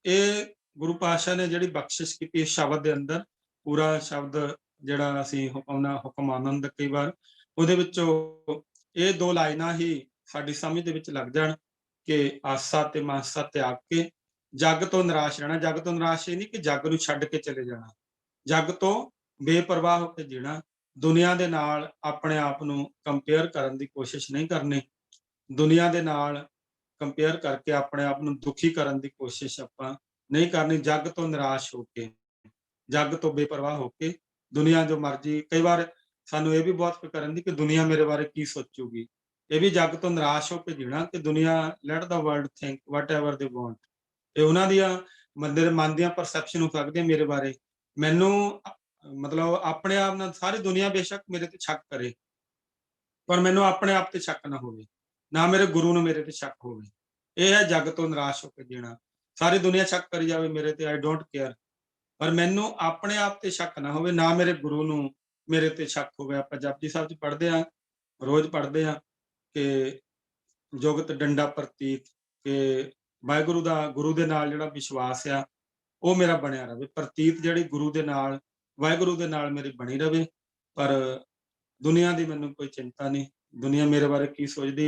ਇਹ ਗੁਰੂ ਪਾਤਸ਼ਾਹ ਨੇ ਜਿਹੜੀ ਬਖਸ਼ਿਸ਼ ਕੀਤੀ ਇਸ ਸ਼ਬਦ ਦੇ ਅੰਦਰ, ਪੂਰਾ ਸ਼ਬਦ ਜਿਹੜਾ ਅਸੀਂ ਹੁਕਮ ਆਨੰਦ, ਕਈ ਵਾਰ ਉਹਦੇ ਵਿੱਚੋਂ ਇਹ ਦੋ ਲਾਈਨਾਂ ਹੀ ਸਾਡੀ ਸਮਝ ਦੇ ਵਿੱਚ ਲੱਗ ਜਾਣ ਕਿ ਆਸਾ ਤੇ ਮਾਸਾ ਤਿਆਗ ਕੇ ਜੱਗ ਤੋਂ ਨਿਰਾਸ਼ ਰਹਿਣਾ। ਜੱਗ ਤੋਂ ਨਿਰਾਸ਼ ਇਹ ਨਹੀਂ ਕਿ ਜੱਗ ਨੂੰ ਛੱਡ ਕੇ ਚਲੇ ਜਾਣਾ, ਜੱਗ ਤੋਂ ਬੇਪਰਵਾਹ ਹੋ ਕੇ ਜੀਣਾ। ਦੁਨੀਆ ਦੇ ਨਾਲ ਆਪਣੇ ਆਪ ਨੂੰ ਕੰਪੇਅਰ ਕਰਨ ਦੀ ਕੋਸ਼ਿਸ਼ ਨਹੀਂ ਕਰਨੀ, ਦੁਨੀਆ ਦੇ ਨਾਲ ਕੰਪੇਅਰ ਕਰਕੇ ਆਪਣੇ ਆਪ ਨੂੰ ਦੁਖੀ ਕਰਨ ਦੀ ਕੋਸ਼ਿਸ਼ ਆਪਾਂ ਨਹੀਂ ਕਰਨੀ। ਜੱਗ ਤੋਂ ਨਿਰਾਸ਼ ਹੋ ਕੇ, ਜੱਗ ਤੋਂ ਬੇਪਰਵਾਹ ਹੋ ਕੇ, ਦੁਨੀਆ ਜੋ ਮਰਜ਼ੀ, ਕਈ ਵਾਰ ਸਾਨੂੰ ਇਹ ਵੀ ਬਹੁਤ ਫਿਕਰ ਰਹਿੰਦੀ ਕਿ ਦੁਨੀਆ ਮੇਰੇ ਬਾਰੇ ਕੀ ਸੋਚੂਗੀ। ਇਹ ਵੀ ਜੱਗ ਤੋਂ ਨਿਰਾਸ਼ ਹੋ ਕੇ ਜੀਣਾ ਕਿ ਦੁਨੀਆ light the world think whatever they want. ਇਹ ਉਹਨਾਂ ਦੀਆਂ ਬੰਦੇ ਦੇ ਮਨ ਦੀਆਂ ਪਰਸੈਪਸ਼ਨ ਹੋ ਸਕਦੀਆਂ ਮੇਰੇ ਬਾਰੇ। ਮੈਨੂੰ ਮਤਲਬ ਆਪਣੇ ਆਪ ਨਾਲ ਸਾਰੀ ਦੁਨੀਆ ਬੇਸ਼ੱਕ ਮੇਰੇ ਤੇ ਸ਼ੱਕ ਕਰੇ, ਪਰ ਮੈਨੂੰ ਆਪਣੇ ਆਪ ਤੇ ਸ਼ੱਕ ਨਾ ਹੋਵੇ, ਨਾ ਮੇਰੇ ਗੁਰੂ ਨੂੰ ਮੇਰੇ ਤੇ ਸ਼ੱਕ ਹੋਵੇ। ਇਹ ਹੈ ਜੱਗ ਤੋਂ ਨਿਰਾਸ਼ ਹੋ ਕੇ ਜੀਣਾ। ਸਾਰੀ ਦੁਨੀਆ ਸ਼ੱਕ ਕਰੀ ਜਾਵੇ ਮੇਰੇ ਤੇ, ਆਈ ਡੋਂਟ ਕੇਅਰ, ਪਰ ਮੈਨੂੰ ਆਪਣੇ ਆਪ ਤੇ ਸ਼ੱਕ ਨਾ ਹੋਵੇ, ਨਾ ਮੇਰੇ ਗੁਰੂ ਨੂੰ ਮੇਰੇ ਤੇ ਸ਼ੱਕ ਹੋਵੇ। ਆਪਾਂ ਜਪਜੀ ਸਾਹਿਬ 'ਚ ਪੜ੍ਹਦੇ ਹਾਂ, ਰੋਜ਼ ਪੜ੍ਹਦੇ ਹਾਂ ਕਿ ਜੁਗਤ ਡੰਡਾ ਪ੍ਰਤੀਤ, ਕਿ ਵਾਹਿਗੁਰੂ ਦਾ, ਗੁਰੂ ਦੇ ਨਾਲ ਜਿਹੜਾ ਵਿਸ਼ਵਾਸ ਆ ਉਹ ਮੇਰਾ ਬਣਿਆ ਰਵੇ। ਪ੍ਰਤੀਤ ਜਿਹੜੀ ਗੁਰੂ ਦੇ ਨਾਲ, ਵਾਹਿਗੁਰੂ ਦੇ ਨਾਲ ਮੇਰੀ ਬਣੀ ਰਵੇ। ਪਰ ਦੁਨੀਆ ਦੀ ਮੈਨੂੰ ਕੋਈ ਚਿੰਤਾ ਨਹੀਂ, ਦੁਨੀਆ ਮੇਰੇ ਬਾਰੇ ਕੀ ਸੋਚਦੀ।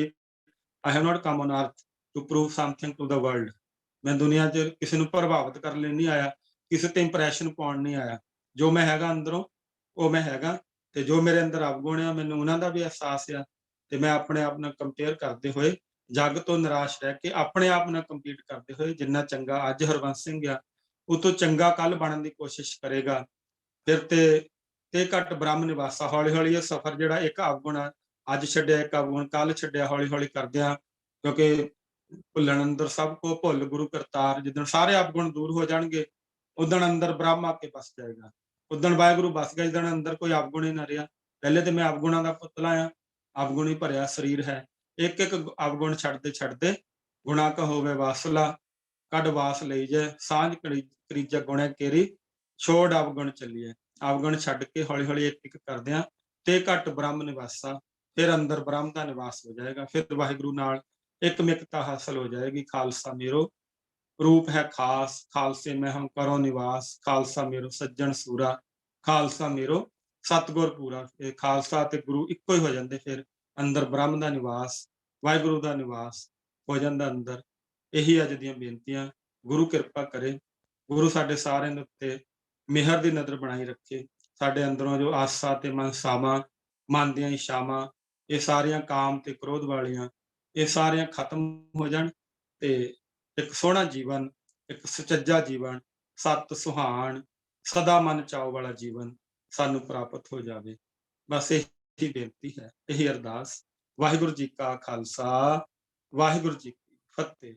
I have not come on earth to prove something to the world. ਮੈਂ ਦੁਨੀਆ 'ਚ ਕਿਸੇ ਨੂੰ ਪ੍ਰਭਾਵਿਤ ਕਰਨ ਲਈ ਨਹੀਂ ਆਇਆ, ਕਿਸੇ ਤੇ ਇੰਪ੍ਰੈਸ਼ਨ ਪਾਉਣ ਨਹੀਂ ਆਇਆ। ਜੋ ਮੈਂ ਹੈਗਾ ਅੰਦਰੋਂ, ਉਹ ਮੈਂ ਹੈਗਾ, ਤੇ ਜੋ ਮੇਰੇ ਅੰਦਰ ਅਵਗੁਣ ਆ ਮੈਨੂੰ ਉਹਨਾਂ ਦਾ ਵੀ ਅਹਿਸਾਸ ਆ। ਤੇ ਮੈਂ ਆਪਣੇ ਆਪ ਨਾਲ ਕੰਪੇਅਰ ਕਰਦੇ ਹੋਏ, ਜੱਗ ਤੋਂ ਨਿਰਾਸ਼ ਰਹਿ ਕੇ ਆਪਣੇ ਆਪ ਨਾਲ ਕੰਪੀਟ ਕਰਦੇ ਹੋਏ, ਜਿੰਨਾ ਚੰਗਾ ਅੱਜ ਹਰਬੰਸ ਸਿੰਘ ਆ, ਉਹ ਤੋਂ ਚੰਗਾ ਕੱਲ੍ਹ ਬਣਨ ਦੀ ਕੋਸ਼ਿਸ਼ ਕਰੇਗਾ। ਫਿਰ ਤੇ ਘੱਟ ਬ੍ਰਹਮ ਨਿਵਾਸਾ। ਹੌਲੀ-ਹੌਲੀ ਇਹ ਸਫ਼ਰ ਜਿਹੜਾ, ਇੱਕ ਅਵਗੁਣ ਆ, ਅੱਜ ਛੱਡਿਆ, ਇੱਕ ਅਵਗੁਣ ਕੱਲ੍ਹ ਛੱਡਿਆ, ਹੌਲੀ-ਹੌਲੀ ਕਰਦਿਆਂ, ਕਿਉਂਕਿ ਭੁੱਲਣ ਅੰਦਰ ਸਭ ਕੋ ਭੁੱਲ ਗੁਰੂ ਕਰਤਾਰ, ਜਿੱਦਣ ਸਾਰੇ ਅਵਗੁਣ ਦੂਰ ਹੋ ਜਾਣਗੇ, ਉਦਣ ਅੰਦਰ ਬ੍ਰਹਮ ਆ ਕੇ ਵਸ ਜਾਏਗਾ, ਉਦਣ ਵਾਹਿਗੁਰੂ ਵਸ ਗਿਆ, ਜਿੱਦਣ ਅੰਦਰ ਕੋਈ ਅਵਗੁਣ ਹੀ ਨਾ ਰਿਹਾ। ਪਹਿਲੇ ਤੇ ਮੈਂ ਅਵਗੁਣਾਂ ਦਾ ਪੁਤਲਾ ਆ, ਅਵਗੁਣ ਹੀ ਭਰਿਆ ਸਰੀਰ ਹੈ। ਇੱਕ-ਇੱਕ ਅਵਗੁਣ ਛੱਡਦੇ-ਛੱਡਦੇ ਗੁਣਾ ਕਾ ਹੋਵੇ ਵਾਸਲਾ, ਕੱਢ ਵਾਸ ਲਈ ਜੈ, ਸਾਂਝ ਕਰੀਜੈ ਗੁਣੈ ਕੇਰੀ, ਛੋੜ ਅਵਗੁਣ ਚੱਲੀਐ। ਅਵਗੁਣ ਛੱਡ ਕੇ ਹੌਲੀ ਹੌਲੀ ਇੱਕ ਇੱਕ ਕਰਦਿਆਂ ਤੇ ਘਟ ਬ੍ਰਹਮ ਨਿਵਾਸਾ, ਫਿਰ ਅੰਦਰ ਬ੍ਰਹਮ ਦਾ ਨਿਵਾਸ ਹੋ ਜਾਏਗਾ। ਫਿਰ ਵਾਹਿਗੁਰੂ ਨਾਲ ਇੱਕਮਿਕਤਾ ਹਾਸਲ ਹੋ ਜਾਏਗੀ। ਖਾਲਸਾ ਮੇਰੋ ਰੂਪ ਹੈ ਖਾਸ, ਖਾਲਸੇ ਮੈਂ ਹਮ ਕਰੋ ਨਿਵਾਸ, ਖਾਲਸਾ ਮੇਰੋ ਸੱਜਣ ਸੂਰਾ, ਖਾਲਸਾ ਮੇਰੋ ਸਤਿਗੁਰ ਪੂਰਾ। ਇਹ ਖਾਲਸਾ ਤੇ ਗੁਰੂ ਇੱਕੋ ਹੀ ਹੋ ਜਾਂਦੇ, ਫਿਰ ਅੰਦਰ ਬ੍ਰਹਮ ਦਾ ਨਿਵਾਸ, ਵਾਹਿਗੁਰੂ ਦਾ ਨਿਵਾਸ ਹੋ ਜਾਂਦਾ ਅੰਦਰ। ਇਹੀ ਅੱਜ ਦੀਆਂ ਬੇਨਤੀਆਂ। ਗੁਰੂ ਕਿਰਪਾ ਕਰੇ, ਗੁਰੂ ਸਾਡੇ ਸਾਰਿਆਂ ਦੇ ਉੱਤੇ ਮਿਹਰ ਦੀ ਨਜ਼ਰ ਬਣਾਈ ਰੱਖੇ। ਸਾਡੇ ਅੰਦਰੋਂ ਜੋ ਆਸਾ ਤੇ ਮਨਸਾਵਾਂ, ਮਨ ਦੀਆਂ ਇੱਛਾਵਾਂ, ਇਹ ਸਾਰੀਆਂ ਕਾਮ ਤੇ ਕ੍ਰੋਧ ਵਾਲੀਆਂ, ਇਹ ਸਾਰੀਆਂ ਖਤਮ ਹੋ ਜਾਣ ਤੇ ਇੱਕ ਸੋਹਣਾ ਜੀਵਨ, ਇੱਕ ਸੁਚੱਜਾ ਜੀਵਨ, ਸਤ ਸੁਹਾਣ, ਸਦਾ ਮਨ ਚਾਓ ਵਾਲਾ ਜੀਵਨ ਸਾਨੂੰ ਪ੍ਰਾਪਤ ਹੋ ਜਾਵੇ। ਬਸ ਇਹੀ ਬੇਨਤੀ ਹੈ, ਇਹੀ ਅਰਦਾਸ। ਵਾਹਿਗੁਰੂ ਜੀ ਕਾ ਖਾਲਸਾ, ਵਾਹਿਗੁਰੂ ਜੀ ਕੀ ਫਤਿਹ।